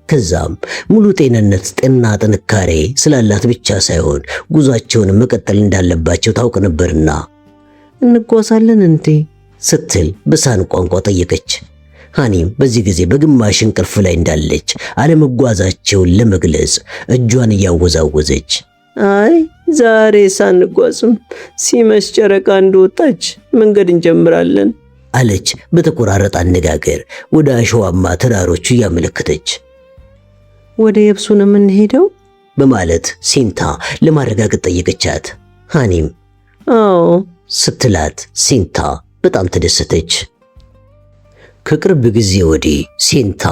ከዛም ሙሉ ጤና ጥንካሬ ስላላት ብቻ ሳይሆን ጉዟቸውን መቀጠል እንዳለባቸው ታውቅ ነበርና እንጓዛለን እንዴ ስትል በሳን ቋንቋ ጠየቀች። ሃኒም በዚህ ጊዜ በግማሽ እንቅልፍ ላይ እንዳለች አለመጓዛቸውን ለመግለጽ እጇን እያወዛወዘች አይ ዛሬ ሳንጓዝም ሲመሽ ጨረቃ እንደወጣች መንገድ እንጀምራለን አለች በተቆራረጠ አነጋገር ወደ አሸዋማ ተራሮቹ እያመለከተች። ወደ የብሱ ነው የምንሄደው በማለት ሲንታ ለማረጋገጥ ጠየቀቻት። ሃኒም አዎ ስትላት ሲንታ በጣም ተደሰተች። ከቅርብ ጊዜ ወዲህ ሲንታ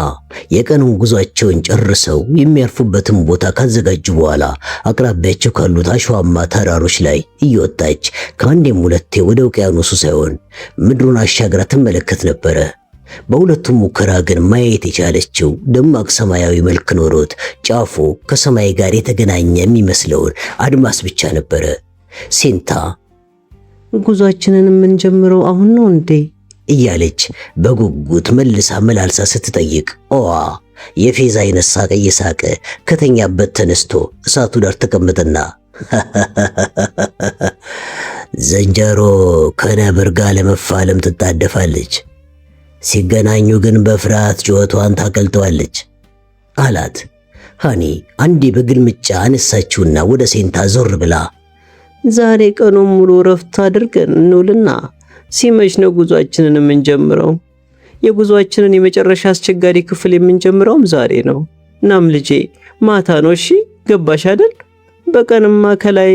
የቀኑን ጉዟቸውን ጨርሰው የሚያርፉበትን ቦታ ካዘጋጁ በኋላ አቅራቢያቸው ካሉት አሸዋማ ተራሮች ላይ እየወጣች ከአንዴም ሁለቴ ወደ ውቅያኖሱ ሳይሆን ምድሩን አሻግራ ትመለከት ነበረ። በሁለቱም ሙከራ ግን ማየት የቻለችው ደማቅ ሰማያዊ መልክ ኖሮት ጫፉ ከሰማይ ጋር የተገናኘ የሚመስለውን አድማስ ብቻ ነበረ። ሲንታ ጉዟችንን የምንጀምረው አሁን ነው እንዴ እያለች በጉጉት መልሳ መላልሳ ስትጠይቅ ኦዋ የፌዛ አይነት ሳቅ እየሳቀ ከተኛበት ተነስቶ እሳቱ ዳር ተቀመጠና ዝንጀሮ ከነብር ጋር ለመፋለም ትጣደፋለች፣ ሲገናኙ ግን በፍርሃት ጩኸቷን ታቀልጠዋለች አላት። ሃኒ አንዴ በግልምጫ አነሳችውና ወደ ሴንታ ዞር ብላ ዛሬ ቀኑን ሙሉ ረፍት አድርገን እንውልና ሲመሽ ነው ጉዟችንን የምንጀምረው። የጉዟችንን የመጨረሻ አስቸጋሪ ክፍል የምንጀምረውም ዛሬ ነው። እናም ልጄ ማታ ነው እሺ፣ ገባሽ አይደል? በቀንማ ከላይ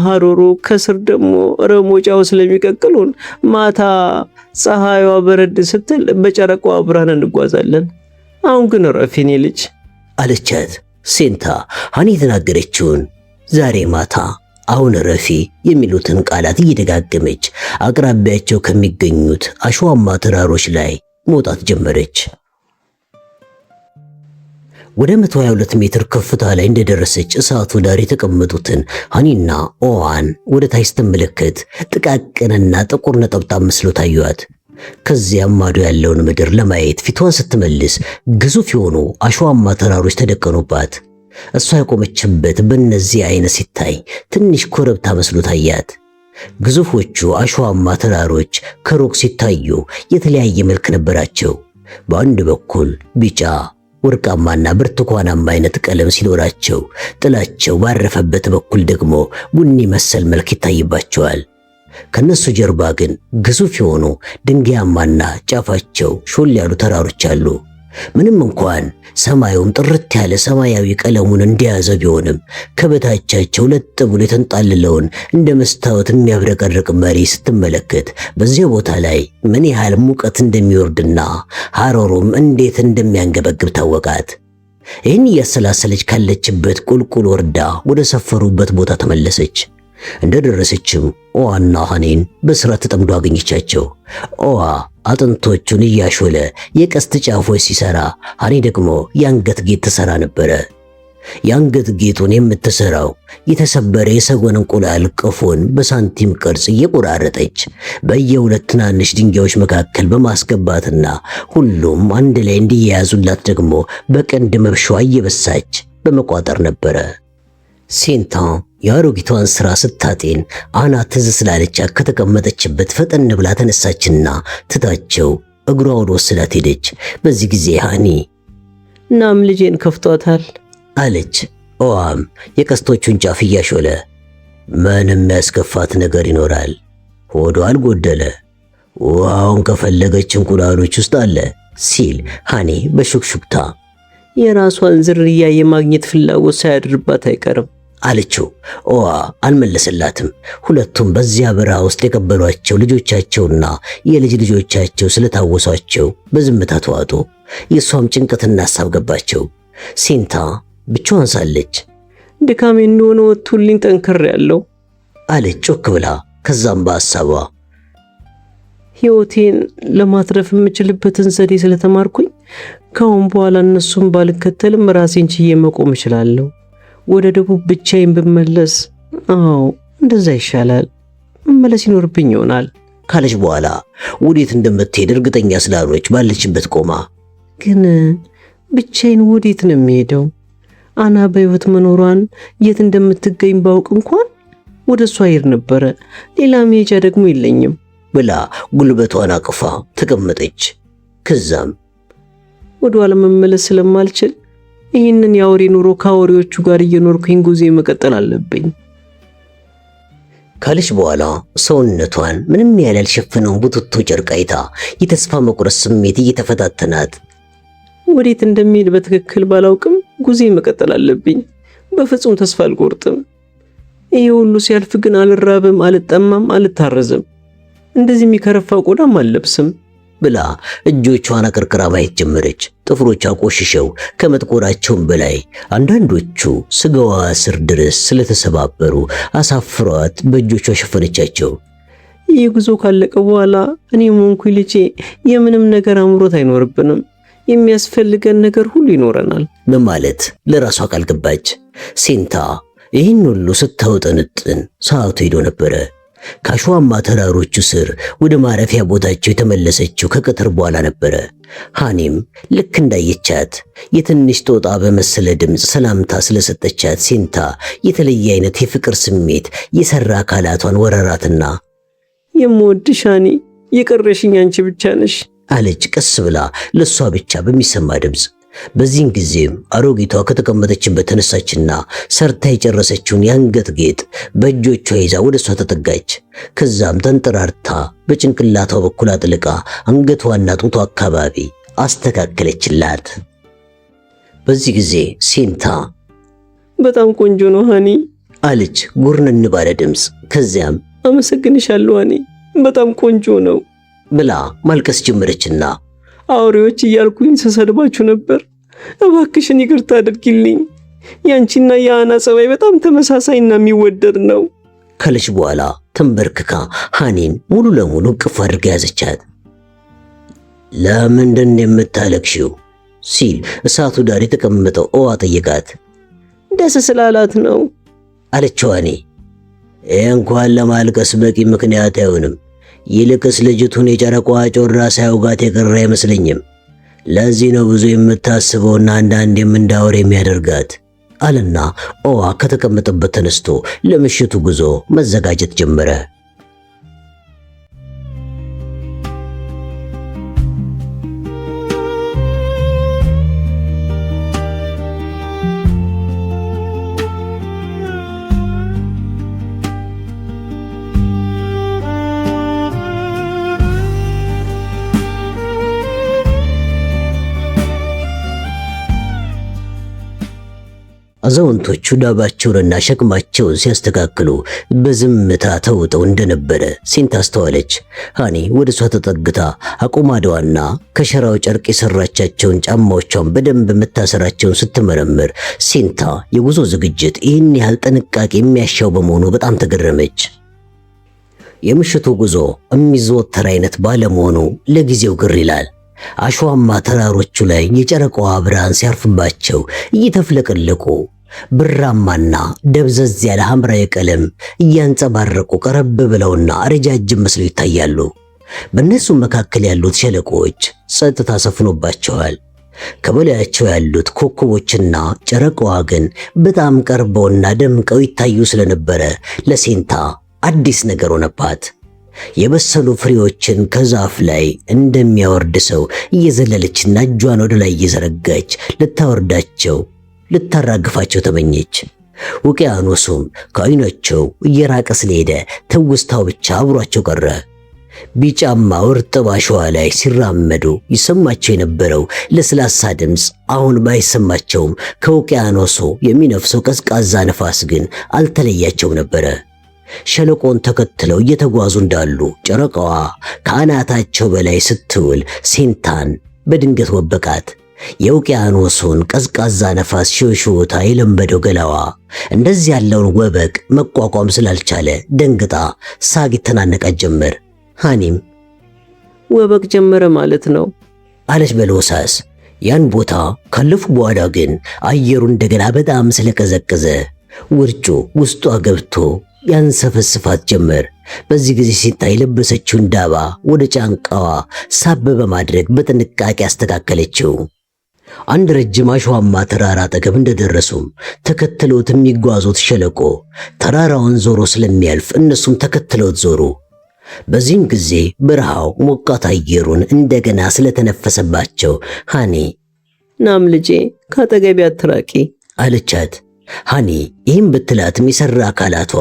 ሐሩሩ ከስር ደግሞ ረሞጫው ስለሚቀቅሉን ማታ ፀሐይዋ በረድ ስትል በጨረቃዋ ብርሃን እንጓዛለን። አሁን ግን ረፊ የኔ ልጅ አለቻት። ሴንታ ሃኒ የተናገረችውን ዛሬ ማታ አሁን ረፊ የሚሉትን ቃላት እየደጋገመች አቅራቢያቸው ከሚገኙት አሸዋማ ተራሮች ላይ መውጣት ጀመረች። ወደ 122 ሜትር ከፍታ ላይ እንደደረሰች እሳቱ ዳር የተቀመጡትን ሃኒና ኦዋን ወደ ታች ስትመለከት ጥቃቅንና ጥቁር ነጠብጣብ መስሎ ታዩአት። ከዚያም ማዶ ያለውን ምድር ለማየት ፊቷን ስትመልስ ግዙፍ የሆኑ አሸዋማ ተራሮች ተደቀኑባት። እሷ የቆመችበት በእነዚህ አይነት ሲታይ ትንሽ ኮረብታ መስሎ ታያት። ግዙፎቹ አሸዋማ ተራሮች ከሩቅ ሲታዩ የተለያየ መልክ ነበራቸው። በአንድ በኩል ቢጫ፣ ወርቃማና ብርቱካናማ አይነት ቀለም ሲኖራቸው፣ ጥላቸው ባረፈበት በኩል ደግሞ ቡኒ መሰል መልክ ይታይባቸዋል። ከነሱ ጀርባ ግን ግዙፍ የሆኑ ድንጋያማና ጫፋቸው ሾል ያሉ ተራሮች አሉ። ምንም እንኳን ሰማዩም ጥርት ያለ ሰማያዊ ቀለሙን እንደያዘ ቢሆንም ከበታቻቸው ለጥ ብሎ የተንጣለለውን እንደ መስታወት የሚያብረቀርቅ መሪ ስትመለከት በዚያ ቦታ ላይ ምን ያህል ሙቀት እንደሚወርድና ሐሩሩም እንዴት እንደሚያንገበግብ ታወቃት። ይህን እያሰላሰለች ካለችበት ቁልቁል ወርዳ ወደ ሰፈሩበት ቦታ ተመለሰች። እንደደረሰችም ኦዋና ሃኒን በስራ ተጠምዶ አገኘቻቸው። ኦዋ አጥንቶቹን እያሾለ የቀስት ጫፎች ሲሰራ፣ ሃኒ ደግሞ የአንገት ጌጥ ትሰራ ነበረ። የአንገት ጌጡን የምትሰራው የተሰበረ የሰጎን እንቁላል ቀፎን በሳንቲም ቅርጽ እየቆራረጠች በየሁለት ትናንሽ ድንጋዮች መካከል በማስገባትና ሁሉም አንድ ላይ እንዲያያዙላት ደግሞ በቀንድ መብሻዋ እየበሳች በመቋጠር ነበረ። ሴንታ የአሮጊቷን ሥራ ስታጤን አና ትዝ ስላለቻት ከተቀመጠችበት ፈጠን ብላ ተነሳችና ትታቸው እግሯ ወደ ወሰዳት ሄደች። በዚህ ጊዜ ሃኒ እናም ልጄን ከፍቷታል አለች። ኦዋም የቀስቶቹን ጫፍ እያሾለ ምንም ያስከፋት ነገር ይኖራል? ሆዷ አልጎደለ። ውሃውን ከፈለገች እንቁላሎች ውስጥ አለ ሲል ሃኒ በሹክሹክታ የራሷን ዝርያ የማግኘት ፍላጎት ሳያድርባት አይቀርም አለችው። ኦዋ አልመለሰላትም። ሁለቱም በዚያ በረሃ ውስጥ የቀበሏቸው ልጆቻቸውና የልጅ ልጆቻቸው ስለታወሷቸው በዝምታ ተዋጡ። የሷም ጭንቀትና ሐሳብ ገባቸው። ሴንታ ብቻዋን ሳለች ድካሜ እንደሆነ ወጥቶልኝ ጠንከር ያለው አለች ጮክ ብላ። ከዛም በሐሳቧ ሕይወቴን ለማትረፍ የምችልበትን ዘዴ ስለተማርኩኝ ከአሁን በኋላ እነሱን ባልከተልም ራሴን ችዬ መቆም እችላለሁ። ወደ ደቡብ ብቻዬን ብመለስ፣ አዎ እንደዛ ይሻላል፣ መመለስ ይኖርብኝ ይሆናል ካለች በኋላ ወዴት እንደምትሄድ እርግጠኛ ስላልሆነች ባለችበት ቆማ፣ ግን ብቻዬን ወዴት ነው የሚሄደው? አና በሕይወት መኖሯን የት እንደምትገኝ ባውቅ እንኳን ወደ እሷ ሄድ ነበረ። ሌላ መሄጃ ደግሞ የለኝም ብላ ጉልበቷን አቅፋ ተቀመጠች። ከዛም ወደ ኋላ መመለስ ስለማልችል ይህንን የአውሬ ኑሮ ከአውሬዎቹ ጋር እየኖርኩኝ ጉዜ መቀጠል አለብኝ ካለች በኋላ ሰውነቷን ምንም ያህል ያልሸፈነውን ቡትቶ ጨርቅ አይታ የተስፋ መቁረጥ ስሜት እየተፈታተናት ወዴት እንደሚሄድ በትክክል ባላውቅም ጉዜ መቀጠል አለብኝ። በፍጹም ተስፋ አልቆርጥም። ይሄ ሁሉ ሲያልፍ ግን አልራብም፣ አልጠማም፣ አልታረዝም፣ እንደዚህ የሚከረፋ ቆዳም አልለብስም ብላ እጆቿን አቀርቅራ ማየት ጀመረች። ጥፍሮቿ ቆሽሸው ከመጥቆራቸውም በላይ አንዳንዶቹ ስጋዋ ስር ድረስ ስለተሰባበሩ አሳፍሯት በእጆቿ ሸፈነቻቸው። ይህ ጉዞ ካለቀ በኋላ እኔም ሆንኩኝ ልጄ የምንም ነገር አምሮት አይኖርብንም። የሚያስፈልገን ነገር ሁሉ ይኖረናል በማለት ለራሷ ቃል ገባች። ሴንታ ይህን ሁሉ ስታውጠንጥን ሰዓቱ ሄዶ ነበረ። ከአሸዋማ ተራሮቹ ስር ወደ ማረፊያ ቦታቸው የተመለሰችው ከቀትር በኋላ ነበረ። ሃኒም ልክ እንዳየቻት የትንሽ ጦጣ በመሰለ ድምፅ ሰላምታ ስለሰጠቻት ሴንታ የተለየ አይነት የፍቅር ስሜት የሰራ አካላቷን ወረራትና የምወድሽ ሃኒ፣ የቀረሽኝ አንቺ ብቻ ነሽ አለች ቀስ ብላ ለሷ ብቻ በሚሰማ ድምፅ። በዚህን ጊዜም አሮጊቷ ከተቀመጠችበት ተነሳችና ሰርታ የጨረሰችውን የአንገት ጌጥ በእጆቿ ይዛ ወደ እሷ ተጠጋች። ከዛም ተንጠራርታ በጭንቅላቷ በኩል አጥልቃ አንገቷና ጡቷ አካባቢ አስተካከለችላት። በዚህ ጊዜ ሴንታ በጣም ቆንጆ ነው ሃኒ አለች ጉርነን ባለ ድምፅ። ከዚያም አመሰግንሻለሁ ሃኒ፣ በጣም ቆንጆ ነው ብላ ማልቀስ ጀመረችና አውሬዎች እያልኩኝ ስሰድባችሁ ነበር። እባክሽን ይቅርታ አድርጊልኝ። ያንቺና የአና ጸባይ በጣም ተመሳሳይና የሚወደድ ነው ካለች በኋላ ተንበርክካ ሃኒን ሙሉ ለሙሉ ቅፍ አድርጋ ያዘቻት። ለምንድን የምታለቅሺው ሲል እሳቱ ዳር የተቀመጠው ኦዋ ጠየቃት። ደስ ስላላት ነው አለችው ሃኒ። እንኳን ለማልቀስ በቂ ምክንያት አይሆንም። ይልቅስ ልጅቱን የጨረቋ ጮራ ሳያውጋት የቀረ አይመስለኝም። ለዚህ ነው ብዙ የምታስበውና አንዳንዴም እንዳወር የሚያደርጋት አለና ኦዋ ከተቀመጠበት ተነስቶ ለምሽቱ ጉዞ መዘጋጀት ጀመረ። አዛውንቶቹ ዳባቸውንና ሸክማቸውን ሲያስተካክሉ በዝምታ ተውጠው እንደነበረ ሴንታ አስተዋለች። ሃኒ ወደ እሷ ተጠግታ አቁማዳዋና ከሸራው ጨርቅ የሰራቻቸውን ጫማዎቿን በደንብ መታሰራቸውን ስትመረምር ሴንታ የጉዞ ዝግጅት ይህን ያህል ጥንቃቄ የሚያሻው በመሆኑ በጣም ተገረመች። የምሽቱ ጉዞ የሚዘወተር አይነት ባለመሆኑ ለጊዜው ግር ይላል። አሸዋማ ተራሮቹ ላይ የጨረቃዋ ብርሃን ሲያርፍባቸው እየተፍለቀለቁ ብራማና ደብዘዝ ያለ ሐምራዊ ቀለም እያንጸባረቁ ቀረብ ብለውና ረጃጅም መስለው ይታያሉ። በእነሱ መካከል ያሉት ሸለቆዎች ጸጥታ ሰፍኖባቸዋል። ከበላያቸው ያሉት ኮከቦችና ጨረቃዋ ግን በጣም ቀርበውና ደምቀው ይታዩ ስለነበረ ለሴንታ አዲስ ነገር ሆነባት። የበሰሉ ፍሬዎችን ከዛፍ ላይ እንደሚያወርድ ሰው እየዘለለችና እጇን ወደ ላይ እየዘረጋች ልታራግፋቸው ተመኘች። ውቅያኖሱም ከዓይናቸው እየራቀ ስለሄደ ትውስታው ብቻ አብሯቸው ቀረ። ቢጫማ እርጥብ አሸዋ ላይ ሲራመዱ ይሰማቸው የነበረው ለስላሳ ድምፅ አሁን ባይሰማቸውም ከውቅያኖሱ የሚነፍሰው ቀዝቃዛ ነፋስ ግን አልተለያቸውም ነበረ። ሸለቆን ተከትለው እየተጓዙ እንዳሉ ጨረቃዋ ከአናታቸው በላይ ስትውል ሴንታን በድንገት ወበቃት። የውቅያኖሱን ቀዝቃዛ ነፋስ ሽውሽውታ የለመደው ገላዋ እንደዚህ ያለውን ወበቅ መቋቋም ስላልቻለ ደንግጣ ሳግ ይተናነቃት ጀመር። ሃኒም ወበቅ ጀመረ ማለት ነው አለች በለሆሳስ። ያን ቦታ ካለፉ በኋላ ግን አየሩ እንደገና በጣም ስለቀዘቀዘ ውርጩ ውስጧ ገብቶ ያንሰፈስፋት ጀመር። በዚህ ጊዜ ሴንታ የለበሰችውን ዳባ ወደ ጫንቃዋ ሳብ በማድረግ በጥንቃቄ አስተካከለችው። አንድ ረጅም አሸዋማ ተራራ አጠገብ እንደደረሱም ተከትለውት የሚጓዙት ሸለቆ ተራራውን ዞሮ ስለሚያልፍ እነሱም ተከትለውት ዞሩ። በዚህም ጊዜ በረሃው ሞቃት አየሩን እንደገና ስለተነፈሰባቸው ሃኒ ናም ልጄ ካጠገቤ አትራቂ አለቻት። ሃኒ ይህም ብትላትም የሰራ አካላቷ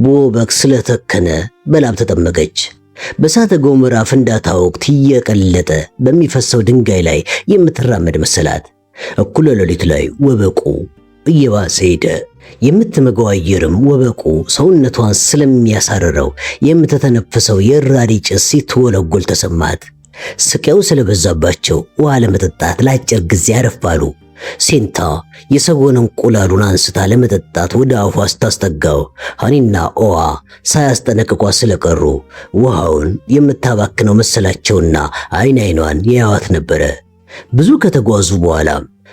በወበቅ ስለተከነ በላብ ተጠመቀች። በእሳተ ገሞራ ፍንዳታ ወቅት እየቀለጠ በሚፈሰው ድንጋይ ላይ የምትራመድ መሰላት። እኩለ ሌሊት ላይ ወበቁ እየባሰ ሄደ። የምትመገው አየርም ወበቁ ሰውነቷን ስለሚያሳርረው የምትተነፍሰው የእራሪ ጭስ ሲትወለጎል ተሰማት። ስቃዩ ስለበዛባቸው ውሃ ለመጠጣት ለአጭር ጊዜ አረፋሉ። ሴንታ የሰጎን እንቁላሉን አንስታ ለመጠጣት ወደ አፏ ስታስጠጋው ሃኒና ኦዋ ሳያስጠነቅቋ ስለቀሩ ውሃውን የምታባክነው መሰላቸውና አይኗን ያያዋት ነበረ። ብዙ ከተጓዙ በኋላ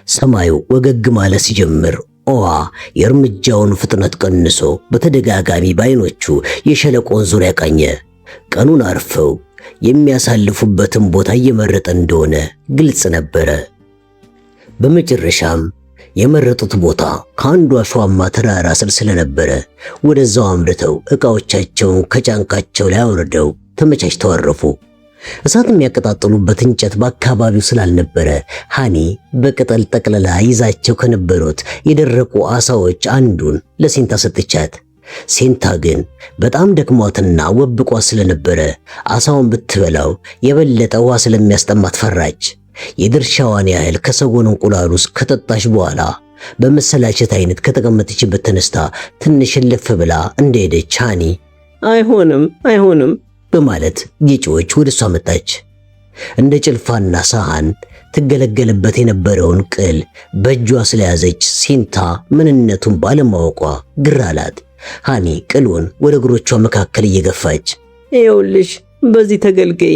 ሰማዩ ወገግ ማለት ሲጀምር ኦዋ የእርምጃውን ፍጥነት ቀንሶ በተደጋጋሚ በዓይኖቹ የሸለቆን ዙሪያ ቃኘ። ቀኑን አርፈው የሚያሳልፉበትን ቦታ እየመረጠ እንደሆነ ግልጽ ነበረ። በመጨረሻም የመረጡት ቦታ ከአንዱ አሸዋማ ተራራ ስር ስለነበረ ወደዛው አምርተው ዕቃዎቻቸውን ከጫንቃቸው ላይ አውርደው ተመቻችተው አረፉ። እሳት የሚያቀጣጥሉበት እንጨት በአካባቢው ስላልነበረ ሃኒ በቅጠል ጠቅልላ ይዛቸው ከነበሩት የደረቁ ዓሳዎች አንዱን ለሴንታ ሰጥቻት። ሴንታ ግን በጣም ደክሟትና ወብቋ ስለነበረ ዓሳውን ብትበላው የበለጠ ውሃ ስለሚያስጠማት ፈራች። የድርሻዋን ያህል ከሰጎን እንቁላል ውስጥ ከጠጣች በኋላ በመሰላቸት አይነት ከተቀመጠችበት ተነስታ ትንሽ እልፍ ብላ እንደሄደች ሃኒ አይሆንም በማለት ጌጮች ወደሷ መጣች። እንደ ጭልፋና ሳህን ትገለገልበት የነበረውን ቅል በእጇ ስለያዘች ሴንታ ምንነቱን ባለማወቋ ግር አላት። ሃኒ ቅሉን ወደ እግሮቿ መካከል እየገፋች ይኸውልሽ በዚህ ተገልገይ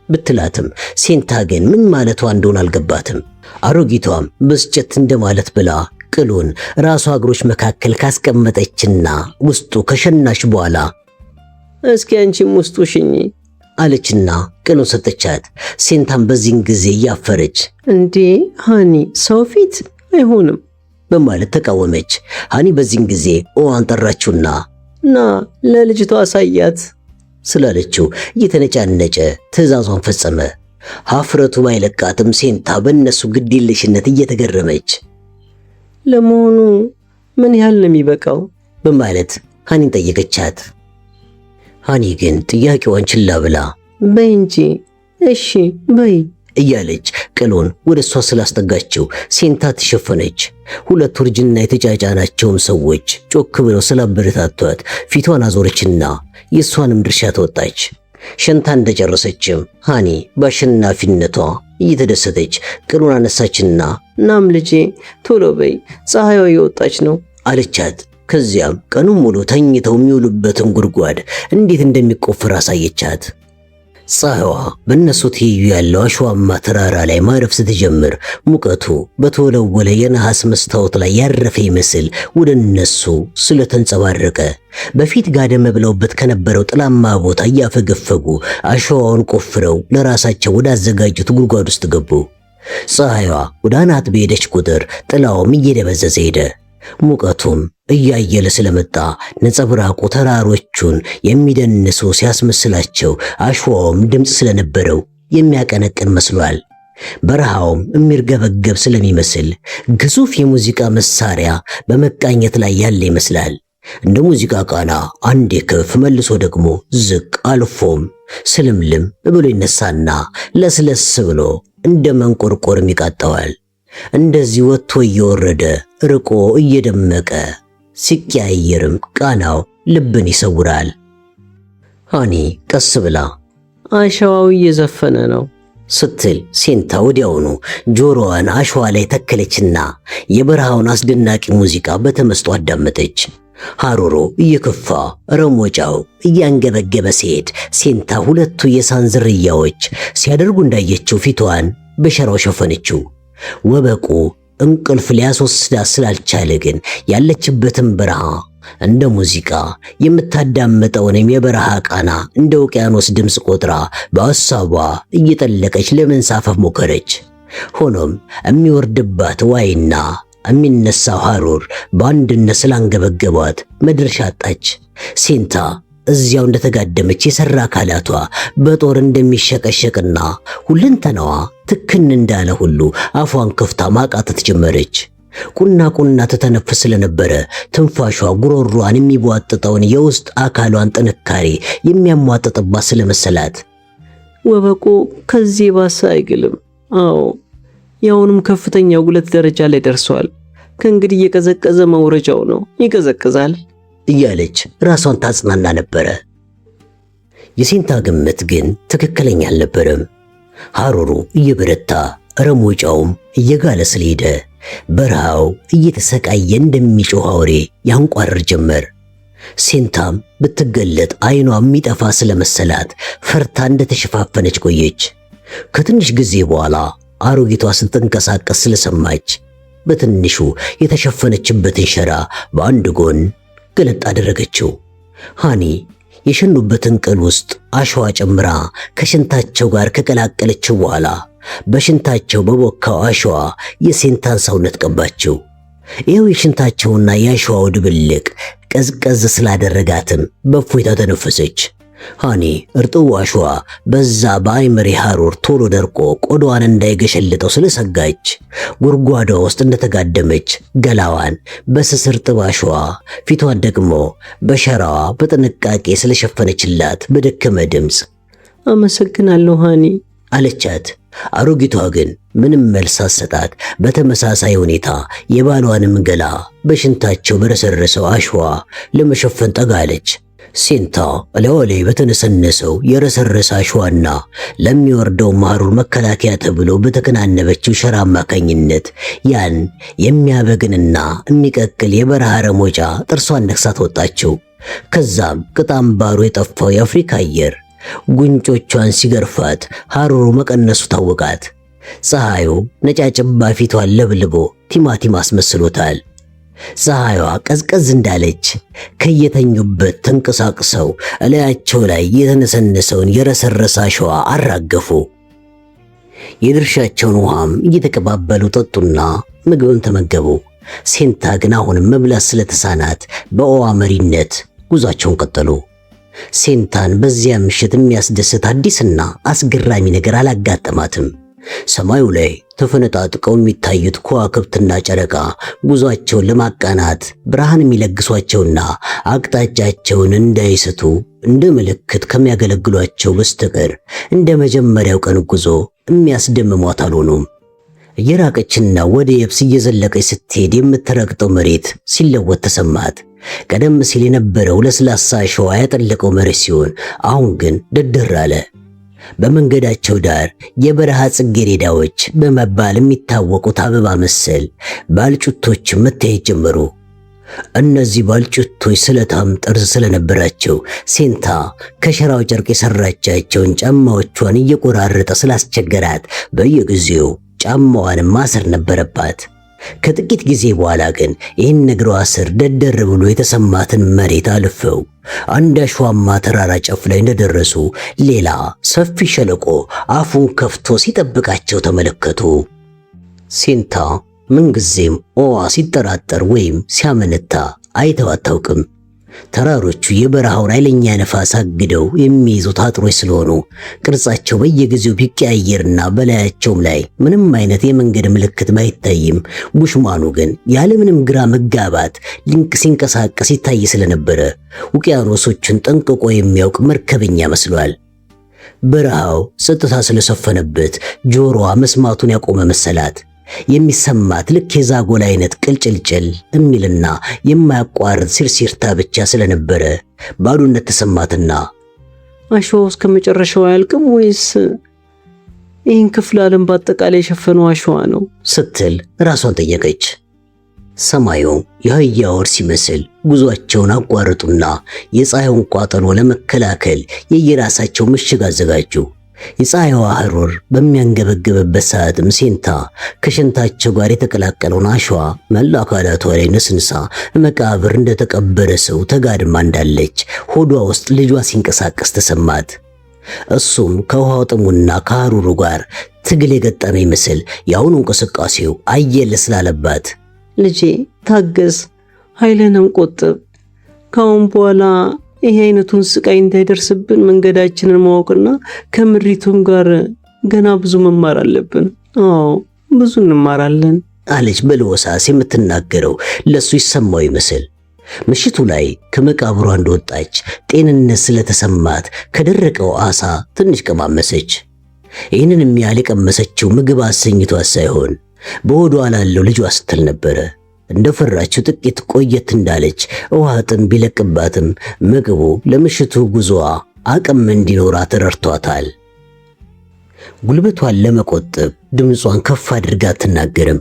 ብትላትም ሴንታ ግን ምን ማለቷ እንደሆነ አልገባትም። አሮጊቷም ብስጭት እንደማለት ብላ ቅሉን ራሷ እግሮች መካከል ካስቀመጠችና ውስጡ ከሸናሽ በኋላ እስኪ አንቺም ውስጡ ሽኚ አለችና ቅሉን ሰጠቻት። ሴንታም በዚህን ጊዜ እያፈረች እንዴ ሃኒ ሰው ፊት አይሆንም በማለት ተቃወመች። ሃኒ በዚህን ጊዜ ኦዋን ጠራችውና ና ለልጅቷ አሳያት ስላለችው እየተነጫነጨ ትዕዛዟን ፈጸመ። ሀፍረቱ ባይለቃትም ሴንታ በእነሱ ግዴለሽነት እየተገረመች ለመሆኑ ምን ያህል ነው የሚበቃው በማለት ሃኒን ጠየቀቻት። ሃኒ ግን ጥያቄዋን ችላ ብላ በይ እንጂ እሺ በይ እያለች ቅሉን ወደ እሷ ስላስጠጋችው ሴንታ ተሸፈነች። ሁለቱ እርጅና የተጫጫናቸውም ሰዎች ጮክ ብለው ስላበረታቷት ፊቷን አዞረችና የእሷንም ድርሻ ተወጣች። ሸንታ እንደጨረሰችም ሃኒ በአሸናፊነቷ እየተደሰተች ቅሉን አነሳችና ናም ልጄ ቶሎ በይ ፀሐይዋ የወጣች ነው አለቻት። ከዚያም ቀኑን ሙሉ ተኝተው የሚውሉበትን ጉድጓድ እንዴት እንደሚቆፍር አሳየቻት። ፀሐይዋ በእነሱ ትይዩ ያለው አሸዋማ ተራራ ላይ ማረፍ ስትጀምር ሙቀቱ በተወለወለ የነሐስ መስታወት ላይ ያረፈ ይመስል ወደ እነሱ ስለተንጸባረቀ በፊት ጋደም ብለውበት ከነበረው ጥላማ ቦታ እያፈገፈጉ አሸዋውን ቆፍረው ለራሳቸው ወዳዘጋጁት ጉድጓድ ውስጥ ገቡ። ፀሐይዋ ወደ አናት በሄደች ቁጥር ጥላውም እየደበዘዘ ሄደ። ሙቀቱም እያየለ ስለመጣ ነጸብራቁ ተራሮቹን የሚደንሱ ሲያስመስላቸው፣ አሸዋውም ድምፅ ስለነበረው የሚያቀነቅን መስሏል። በረሃውም የሚርገበገብ ስለሚመስል ግዙፍ የሙዚቃ መሳሪያ በመቃኘት ላይ ያለ ይመስላል። እንደ ሙዚቃ ቃና አንዴ ከፍ መልሶ ደግሞ ዝቅ አልፎም ስልምልም ብሎ ይነሳና ለስለስ ብሎ እንደ መንቆርቆርም ይቃጠዋል። እንደዚህ ወጥቶ እየወረደ ርቆ እየደመቀ ሲቀያየርም ቃናው ልብን ይሰውራል። ሃኒ ቀስ ብላ አሸዋው እየዘፈነ ነው ስትል ሴንታ ወዲያውኑ ጆሮዋን አሸዋ ላይ ተከለችና የበረሃውን አስደናቂ ሙዚቃ በተመስጦ አዳመጠች። ሐሩሩ እየከፋ ረሞጫው እያንገበገበ ሲሄድ ሴንታ ሁለቱ የሳን ዝርያዎች ሲያደርጉ እንዳየችው ፊቷን በሸራው ሸፈነችው። ወበቁ እንቅልፍ ሊያስወስዳት ስላልቻለ ግን ያለችበትን በረሃ እንደ ሙዚቃ የምታዳምጠውንም የበረሃ ቃና እንደ ውቅያኖስ ድምፅ ቆጥራ በሐሳቧ እየጠለቀች ለመንሳፈፍ ሞከረች። ሆኖም የሚወርድባት ዋይና የሚነሳው ሐሩር በአንድነት ስላንገበገቧት መድረሻ አጣች። ሴንታ እዚያው እንደተጋደመች የሰራ አካላቷ በጦር እንደሚሸቀሸቅና ሁለንተናዋ ትክን እንዳለ ሁሉ አፏን ከፍታ ማቃተት ጀመረች። ቁና ትተነፍስ ስለነበረ ትንፋሿ ጉሮሯን የሚቧጥጠውን የውስጥ አካሏን ጥንካሬ የሚያሟጥጥባት ስለመሰላት ወበቁ ከዚህ ባሰ አይግልም። አዎ ያውንም ከፍተኛ ጉለት ደረጃ ላይ ደርሷል። ከእንግዲህ እየቀዘቀዘ መውረጃው ነው፣ ይቀዘቅዛል እያለች ራሷን ታጽናና ነበረ። የሴንታ ግምት ግን ትክክለኛ አልነበረም። ሐሩሩ እየበረታ ረሞጫውም እየጋለ ስለሄደ በረሃው እየተሰቃየ እንደሚጮህ አውሬ ያንቋርር ጀመር። ሴንታም ብትገለጥ ዓይኗ የሚጠፋ ስለመሰላት ፈርታ እንደተሸፋፈነች ቆየች። ከትንሽ ጊዜ በኋላ አሮጊቷ ስትንቀሳቀስ ስለሰማች በትንሹ የተሸፈነችበትን ሸራ በአንድ ጎን ገለጥ አደረገችው። ሃኒ የሸኑበትን ቅል ውስጥ አሸዋ ጨምራ ከሽንታቸው ጋር ከቀላቀለችው በኋላ በሽንታቸው በቦካው አሸዋ የሴንታን ሰውነት ቀባችው። ይኸው የሽንታቸውና የአሸዋው ድብልቅ ቀዝቀዝ ስላደረጋትም በእፎይታ ተነፈሰች። ሃኒ እርጥቡ አሸዋ በዛ በአይመሪ ሐሩር ቶሎ ደርቆ ቆዳዋን እንዳይገሸልጠው ስለሰጋች ጉድጓዷ ውስጥ እንደተጋደመች ገላዋን በስስ እርጥብ አሸዋ ፊቷን ደግሞ በሸራዋ በጥንቃቄ ስለሸፈነችላት በደከመ ድምፅ አመሰግናለሁ ሃኒ አለቻት። አሮጊቷ ግን ምንም መልስ ሳትሰጣት በተመሳሳይ ሁኔታ የባሏንም ገላ በሽንታቸው በረሰረሰው አሸዋ ለመሸፈን ጠጋለች። ሴንታ እላዋ ላይ በተነሰነሰው የረሰረሰ አሸዋና ለሚወርደው ሐሩር መከላከያ ተብሎ በተከናነበችው ሸራ አማካኝነት ያን የሚያበግንና የሚቀቅል የበረሃ ረሞጫ ጥርሷን ነክሳ ተወጣችው። ከዛም ቅጣምባሩ የጠፋው የአፍሪካ አየር ጉንጮቿን ሲገርፋት ሐሩሩ መቀነሱ ታወቃት። ፀሐዩ ነጫጭባ ፊቷን ለብልቦ ቲማቲም አስመስሎታል። ፀሐይዋ ቀዝቀዝ እንዳለች ከየተኙበት ተንቀሳቅሰው እላያቸው ላይ የተነሰነሰውን የረሰረሰ አሸዋ አራገፉ። የድርሻቸውን ውሃም እየተቀባበሉ ጠጡና ምግብም ተመገቡ። ሴንታ ግን አሁንም መብላት ስለተሳናት በኦዋ መሪነት ጉዟቸውን ቀጠሉ። ሴንታን በዚያ ምሽት የሚያስደስት አዲስና አስገራሚ ነገር አላጋጠማትም። ሰማዩ ላይ ተፈነጣጥቀው የሚታዩት ከዋክብትና ጨረቃ ጉዟቸውን ለማቃናት ብርሃን የሚለግሷቸውና አቅጣጫቸውን እንዳይስቱ እንደ ምልክት ከሚያገለግሏቸው በስተቀር እንደ መጀመሪያው ቀን ጉዞ የሚያስደምሟት አልሆኑም። እየራቀችና ወደ የብስ እየዘለቀች ስትሄድ የምትረግጠው መሬት ሲለወጥ ተሰማት። ቀደም ሲል የነበረው ለስላሳ አሸዋ ያጠለቀው መሬት ሲሆን አሁን ግን ደደር አለ። በመንገዳቸው ዳር የበረሃ ጽጌረዳዎች በመባል የሚታወቁት አበባ መሰል ባልጩቶች መታየት ጀመሩ። እነዚህ ባልጩቶች ስለታም ጠርዝ ስለነበራቸው ሴንታ ከሸራው ጨርቅ የሰራቻቸውን ጫማዎቿን እየቆራረጠ ስላስቸገራት በየጊዜው ጫማዋን ማሰር ነበረባት። ከጥቂት ጊዜ በኋላ ግን ይህን እግሯ ስር ደደር ብሎ የተሰማትን መሬት አልፈው አንድ አሸዋማ ተራራ ጫፍ ላይ እንደደረሱ ሌላ ሰፊ ሸለቆ አፉን ከፍቶ ሲጠብቃቸው ተመለከቱ። ሴንታ ምንጊዜም ኦዋ ሲጠራጠር ወይም ሲያመነታ አይተው አታውቅም። ተራሮቹ የበረሃውን ኃይለኛ ነፋስ አግደው የሚይዙት አጥሮች ስለሆኑ ቅርጻቸው በየጊዜው ቢቀያየርና በላያቸውም ላይ ምንም አይነት የመንገድ ምልክት ባይታይም ቡሽማኑ ግን ያለምንም ግራ መጋባት ሲንቀሳቀስ ይታይ ስለነበረ ውቅያኖሶችን ጠንቅቆ የሚያውቅ መርከበኛ መስሏል። በረሃው ጸጥታ ስለሰፈነበት ጆሮዋ መስማቱን ያቆመ መሰላት። የሚሰማት ልክ የዛጎል አይነት ቅልጭልጭል የሚልና የማያቋርጥ ሲርሲርታ ብቻ ስለነበረ ባዶነት ተሰማትና አሸዋው እስከ መጨረሻው አያልቅም ወይስ ይህን ክፍለ ዓለም በአጠቃላይ የሸፈነው አሸዋ ነው ስትል ራሷን ጠየቀች። ሰማዩ የአህያ ወር ሲመስል ጉዟቸውን አቋረጡና የፀሐዩን ቋጠሮ ለመከላከል የየራሳቸው ምሽግ አዘጋጁ። የፀሐይዋ ሐሩር በሚያንገበግብበት ሰዓትም ሴንታ ከሽንታቸው ጋር የተቀላቀለውን አሸዋ መላ አካላቷ ላይ ነስንሳ መቃብር እንደተቀበረ ሰው ተጋድማ እንዳለች ሆዷ ውስጥ ልጇ ሲንቀሳቀስ ተሰማት። እሱም ከውሃው ጥሙና ከሐሩሩ ጋር ትግል የገጠመ ይመስል የአሁኑ እንቅስቃሴው አየለ ስላለባት ልጄ ታገዝ፣ ኃይልንም ቆጥብ፣ ካሁን በኋላ ይሄ አይነቱን ስቃይ እንዳይደርስብን መንገዳችንን ማወቅና ከምሪቱም ጋር ገና ብዙ መማር አለብን። አዎ ብዙ እንማራለን አለች በለሆሳስ የምትናገረው ለሱ ይሰማው ይመስል። ምሽቱ ላይ ከመቃብሯ እንደወጣች ጤንነት ስለተሰማት ከደረቀው አሳ ትንሽ ቀማመሰች። ይህንን የሚያህል የቀመሰችው ምግብ አሰኝቷት ሳይሆን በሆዷ ላለው ልጇ ስትል ነበረ። እንደፈራችው ጥቂት ቆየት እንዳለች ውሃ ጥም ቢለቅባትም ምግቡ ለምሽቱ ጉዞዋ አቅም እንዲኖራት ተረድቷታል። ጉልበቷን ለመቆጠብ ድምጿን ከፍ አድርጋ አትናገርም።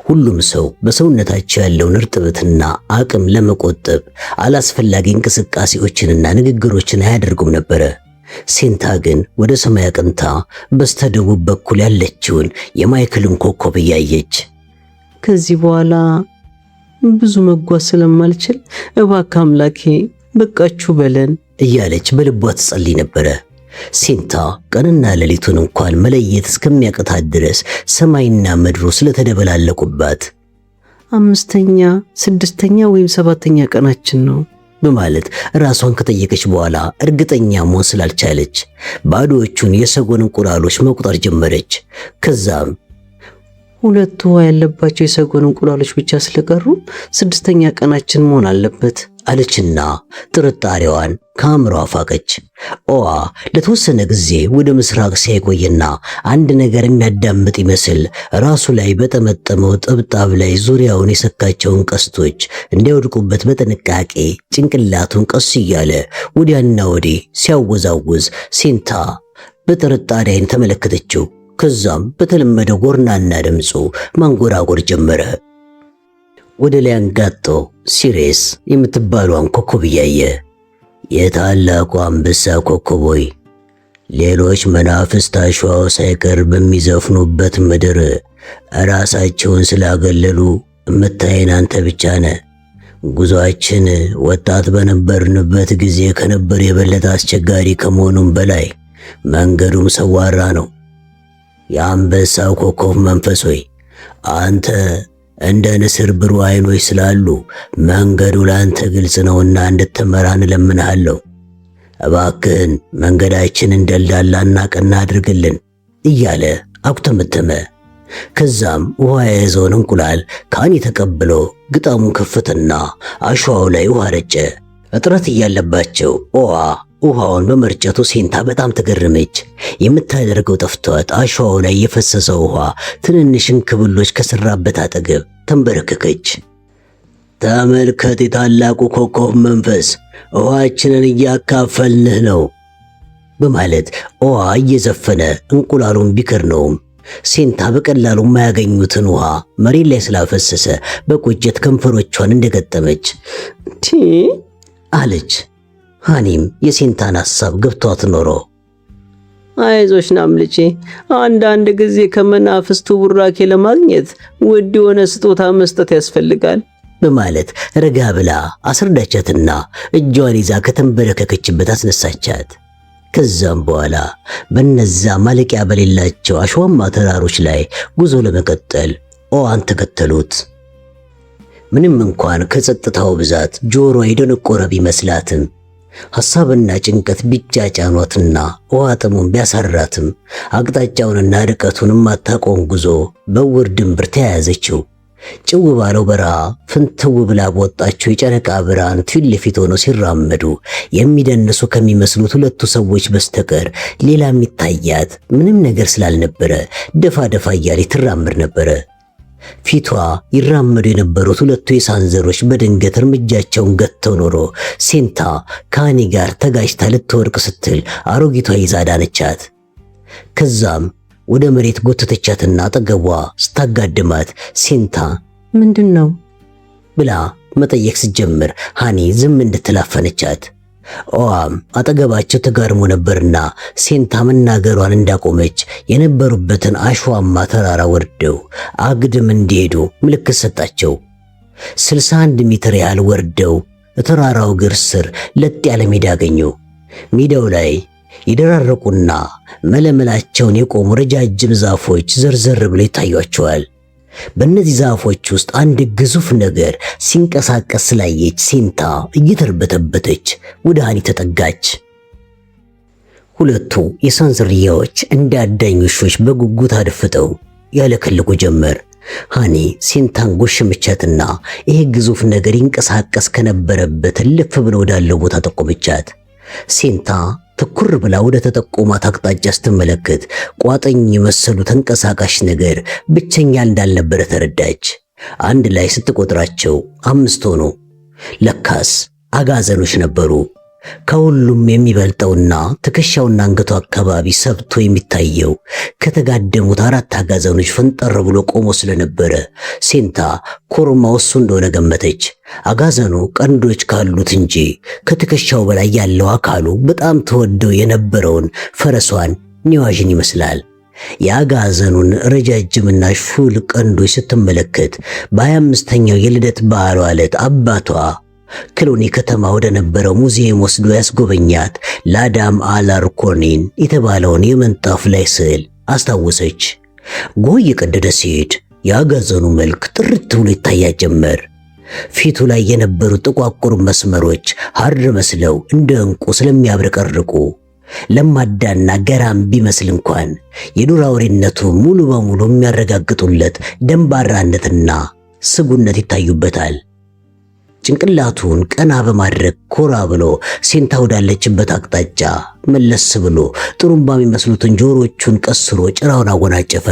ሁሉም ሰው በሰውነታቸው ያለውን እርጥበትና አቅም ለመቆጠብ አላስፈላጊ እንቅስቃሴዎችንና ንግግሮችን አያደርጉም ነበረ። ሴንታ ግን ወደ ሰማይ አቅንታ በስተደቡብ በኩል ያለችውን የማይክልን ኮከብ እያየች ከዚህ በኋላ ብዙ መጓዝ ስለማልችል እባክህ አምላኬ በቃችሁ በለን እያለች በልቧ ትጸልይ ነበረ። ሴንታ ቀንና ሌሊቱን እንኳን መለየት እስከሚያቅታት ድረስ ሰማይና ምድሩ ስለተደበላለቁባት 5ኛ፣ 6ኛ ወይም 7ኛ ቀናችን ነው በማለት ራሷን ከጠየቀች በኋላ እርግጠኛ መሆን ስላልቻለች ባዶዎቹን የሰጎን እንቁላሎች መቁጠር ጀመረች። ከዛም 2 ውሃ ያለባቸው የሰጎን እንቁላሎች ብቻ ስለቀሩ 6ኛ ቀናችን መሆን አለበት አለችና ጥርጣሬዋን ከአእምሯ ፋቀች። ኦዋ ለተወሰነ ጊዜ ወደ ምስራቅ ሲያቆይና አንድ ነገር የሚያዳምጥ ይመስል ራሱ ላይ በጠመጠመው ጥብጣብ ላይ ዙሪያውን የሰካቸውን ቀስቶች እንዲያወድቁበት በጥንቃቄ ጭንቅላቱን ቀስ እያለ ወዲያና ወዲህ ሲያወዛውዝ ሴንታ በጥርጣሬ ዓይን ተመለከተችው። ከዛም በተለመደው ጎርናና ድምፁ ማንጎራጎር ጀመረ። ወደ ላይ አንጋጦ ሲሬስ የምትባሏን ኮከብ እያየ የታላቁ አንበሳ ኮከብ ሆይ፣ ሌሎች መናፍስት አሸዋው ሳይቀር በሚዘፍኑበት ምድር ራሳቸውን ስላገለሉ እምታየን አንተ ብቻ ነህ። ጉዟችን ወጣት በነበርንበት ጊዜ ከነበር የበለጠ አስቸጋሪ ከመሆኑም በላይ መንገዱም ሰዋራ ነው። የአንበሳው ኮከብ መንፈስ ሆይ፣ አንተ እንደ ንስር ብሩህ ዓይኖች ስላሉ መንገዱ ለአንተ ግልጽ ነውና እንድትመራን እለምንሃለሁ። እባክህን መንገዳችንን ደልዳላና ቀና አድርግልን እያለ አኩተመተመ። ከዛም ውሃ የያዘውን እንቁላል ካኒ ተቀብሎ ግጣሙን ከፈተና አሸዋው ላይ ውሃ ረጨ። እጥረት እያለባቸው ውሃውን በመርጨቱ ሴንታ በጣም ተገረመች። የምታደርገው ጠፍቷት አሸዋው ላይ የፈሰሰው ውሃ ትንንሽ እንክብሎች ከሰራበት አጠገብ ተንበረከከች። ተመልከት የታላቁ ኮከብ መንፈስ፣ ውሃችንን እያካፈልንህ ነው በማለት እየዘፈነ እንቁላሉን ቢከርነውም ሴንታ በቀላሉ የማያገኙትን ውሃ መሬት ላይ ስላፈሰሰ በቁጭት ከንፈሮቿን እንደገጠመች አለች። ሃኒም የሴንታን ሐሳብ ገብቷት ኖሮ አይዞሽ ናምልጬ፣ አንዳንድ ጊዜ ከመናፍስቱ ቡራኬ ለማግኘት ውድ የሆነ ስጦታ መስጠት ያስፈልጋል በማለት ረጋ ብላ አስረዳቻትና እጇን ይዛ ከተንበረከከችበት አስነሳቻት። ከዛም በኋላ በነዛ ማለቂያ በሌላቸው አሸዋማ ተራሮች ላይ ጉዞ ለመቀጠል ኦዋን ተከተሉት። ምንም እንኳን ከጸጥታው ብዛት ጆሮ የደነቆረ ቢመስላትም ሐሳብና ጭንቀት ቢጫጫኗትና ውሃ ጥሙን ቢያሳራትም አቅጣጫውንና ርቀቱን የማታውቀውን ጉዞ በውር ድንብር ተያያዘችው። ጭው ባለው በረሃ ፍንትው ብላ በወጣችው የጨረቃ ብርሃን ፊት ለፊት ሆነው ሲራመዱ የሚደንሱ ከሚመስሉት ሁለቱ ሰዎች በስተቀር ሌላ የሚታያት ምንም ነገር ስላልነበረ ደፋ ደፋ እያለች ትራመድ ነበረ። ፊቷ ይራመዱ የነበሩት ሁለቱ የሳንዘሮች በድንገት እርምጃቸውን ገተው ኖሮ ሴንታ ከሃኒ ጋር ተጋጭታ ልትወድቅ ስትል አሮጊቷ ይዛ ዳነቻት። ከዛም ወደ መሬት ጎተተቻትና አጠገቧ ስታጋድማት ሴንታ ምንድን ነው ብላ መጠየቅ ስትጀምር ሃኒ ዝም እንድትላፈነቻት። ኦዋም አጠገባቸው ተጋርሞ ነበርና ሴንታ መናገሯን እንዳቆመች የነበሩበትን አሸዋማ ተራራ ወርደው አግድም እንዲሄዱ ምልክት ሰጣቸው። 61 ሜትር ያህል ወርደው ተራራው እግር ስር ለጥ ያለ ሜዳ አገኙ። ሜዳው ላይ የደራረቁና መለመላቸውን የቆሙ ረጃጅም ዛፎች ዘርዘር ብለው ይታያቸዋል። በእነዚህ ዛፎች ውስጥ አንድ ግዙፍ ነገር ሲንቀሳቀስ ስላየች ሴንታ እየተርበተበተች ወደ ሃኒ ተጠጋች። ሁለቱ የሳን ዝርያዎች እንደ አዳኝ ውሾች በጉጉት አድፍጠው ያለከልኩ ጀመር። ሃኒ ሴንታን ጎሸመቻትና ይሄ ግዙፍ ነገር ይንቀሳቀስ ከነበረበት ልፍ ብሎ ወዳለው ቦታ ጠቆመቻት። ሴንታ ትኩር ብላ ወደ ተጠቆማት አቅጣጫ ስትመለከት ቋጥኝ የመሰሉ ተንቀሳቃሽ ነገር ብቸኛ እንዳልነበረ ተረዳች። አንድ ላይ ስትቆጥራቸው 5 ሆኑ። ለካስ አጋዘኖች ነበሩ። ከሁሉም የሚበልጠውና ትከሻውና አንገቱ አካባቢ ሰብቶ የሚታየው ከተጋደሙት 4 አጋዘኖች ፈንጠር ብሎ ቆሞ ስለነበረ ሴንታ ኮርማው እሱ እንደሆነ ገመተች። አጋዘኑ ቀንዶች ካሉት እንጂ ከትከሻው በላይ ያለው አካሉ በጣም ተወደው የነበረውን ፈረሷን ኒዋዥን ይመስላል። የአጋዘኑን ረጃጅምና ሹል ቀንዶች ስትመለከት በ25ኛው የልደት በዓሏ ዕለት አባቷ ክሎኒ ከተማ ወደ ነበረው ሙዚየም ወስዶ ያስጎበኛት ላዳም አላርኮኒን የተባለውን የምንጣፍ ላይ ስዕል አስታወሰች። ጎህ የቀደደ ሲሄድ የአጋዘኑ መልክ ጥርት ብሎ ይታያት ጀመር። ፊቱ ላይ የነበሩ ጥቋቁር መስመሮች ሐር መስለው እንደ ዕንቁ ስለሚያብረቀርቁ ለማዳና ገራም ቢመስል እንኳን የዱር አውሬነቱ ሙሉ በሙሉ የሚያረጋግጡለት ደንባራነትና ስጉነት ይታዩበታል። ጭንቅላቱን ቀና በማድረግ ኮራ ብሎ ሴንታ ወዳለችበት አቅጣጫ መለስ ብሎ ጥሩምባ የሚመስሉትን ጆሮቹን ቀስሮ ጭራውን አወናጨፈ።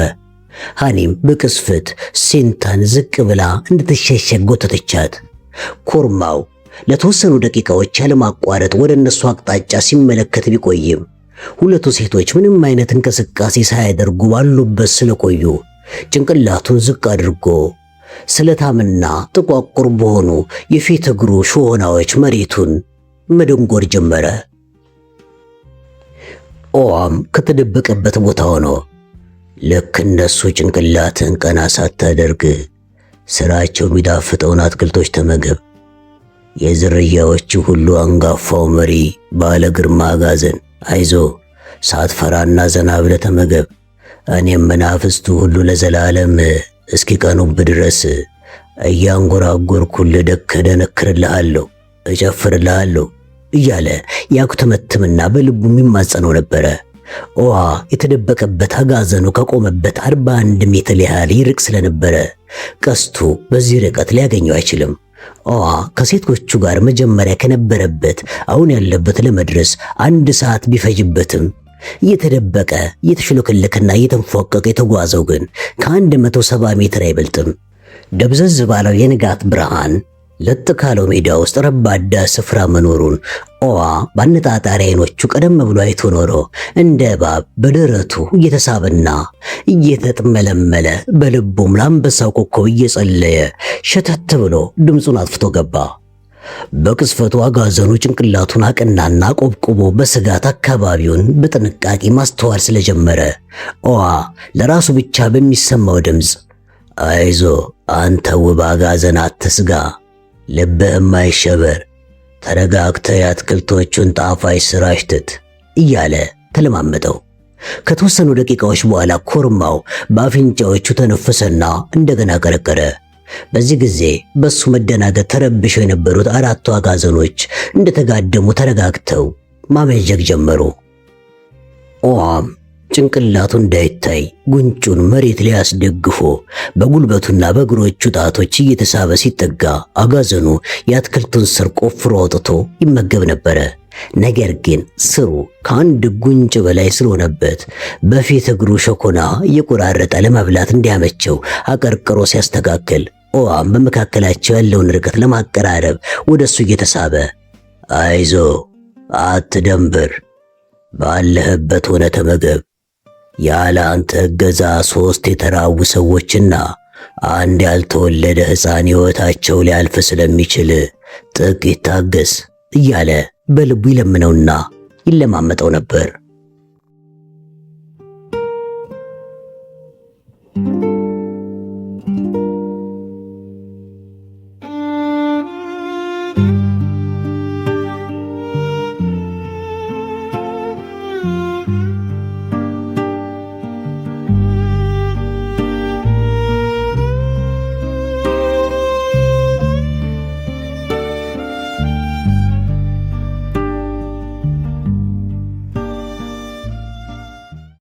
ሃኒም በቅስፈት ሴንታን ዝቅ ብላ እንድትሸሸግ ጎተተቻት። ኮርማው ለተወሰኑ ደቂቃዎች ያለማቋረጥ ወደ እነሱ አቅጣጫ ሲመለከት ቢቆይም ሁለቱ ሴቶች ምንም አይነት እንቅስቃሴ ሳያደርጉ ባሉበት ስለቆዩ ጭንቅላቱን ዝቅ አድርጎ ስለታምና ጥቋቁር በሆኑ የፊት እግሩ ሾሆናዎች መሬቱን መደንጎር ጀመረ። ኦዋም ከተደበቀበት ቦታ ሆኖ ልክ እነሱ ጭንቅላትን ቀና ሳታደርግ ስራቸው የሚጣፍጠውን አትክልቶች ተመገብ። የዝርያዎቹ ሁሉ አንጋፋው መሪ ባለ ግርማ አጋዘን፣ አይዞ ሳትፈራና ዘና ብለህ ተመገብ። እኔም መናፍስቱ ሁሉ ለዘላለም እስኪቀኑብ ድረስ እያንጎራጎርኩልህ ደነክርልሃለሁ፣ እጨፍርልሃለሁ እያለ ያኩተመትምና በልቡ የሚማጸነው ነበረ። ኦዋ የተደበቀበት አጋዘኑ ከቆመበት 41 ሜትር ያህል ይርቅ ስለነበረ ቀስቱ በዚህ ርቀት ሊያገኘው አይችልም። ኦዋ ከሴቶቹ ጋር መጀመሪያ ከነበረበት አሁን ያለበት ለመድረስ 1 ሰዓት ቢፈጅበትም እየተደበቀ እየተሽለከለከና እየተንፏቀቀ የተጓዘው ግን ከ170 ሜትር አይበልጥም። ደብዘዝ ባለው የንጋት ብርሃን ለጥ ካለው ሜዳ ውስጥ ረባዳ ስፍራ መኖሩን ኦዋ ባነጣጣሪ አይኖቹ ቀደም ብሎ አይቶ ኖሮ እንደ እባብ በደረቱ እየተሳበና እየተጥመለመለ በልቡም ለአንበሳው ኮከብ እየጸለየ ሸተት ብሎ ድምፁን አጥፍቶ ገባ። በቅስፈቱ አጋዘኑ ጭንቅላቱን አቀናና ቆብቁቦ በስጋት አካባቢውን በጥንቃቄ ማስተዋል ስለጀመረ ኦዋ ለራሱ ብቻ በሚሰማው ድምፅ አይዞ አንተ ውብ አጋዘን አትስጋ፣ ልብህም አይሸበር፣ ተረጋግተህ የአትክልቶቹን ጣፋጭ ስር አሽትት እያለ ተለማመጠው። ከተወሰኑ ደቂቃዎች በኋላ ኮርማው በአፍንጫዎቹ ተነፈሰና እንደገና ቀረቀረ። በዚህ ጊዜ በሱ መደናገጥ ተረብሸው የነበሩት አራቱ አጋዘኖች እንደተጋደሙ ተረጋግተው ማመንዠግ ጀመሩ። ኦዋም ጭንቅላቱ እንዳይታይ ጉንጩን መሬት ላይ አስደግፎ በጉልበቱና በእግሮቹ ጣቶች እየተሳበ ሲጠጋ አጋዘኑ የአትክልቱን ስር ቆፍሮ አውጥቶ ይመገብ ነበረ። ነገር ግን ስሩ ከአንድ ጉንጭ በላይ ስለሆነበት በፊት እግሩ ሸኮና እየቆራረጠ ለመብላት እንዲያመቸው አቀርቅሮ ሲያስተካክል ኦዋም በመካከላቸው ያለውን ርቀት ለማቀራረብ ወደሱ እየተሳበ አይዞ አትደንብር፣ ባለህበት ሆነ ተመገብ፣ ያለ አንተ እገዛ 3 የተራቡ ሰዎችና አንድ ያልተወለደ ሕፃን ሕይወታቸው ሊያልፍ ስለሚችል ጥቂት ታገስ እያለ በልቡ ይለምነውና ይለማመጠው ነበር።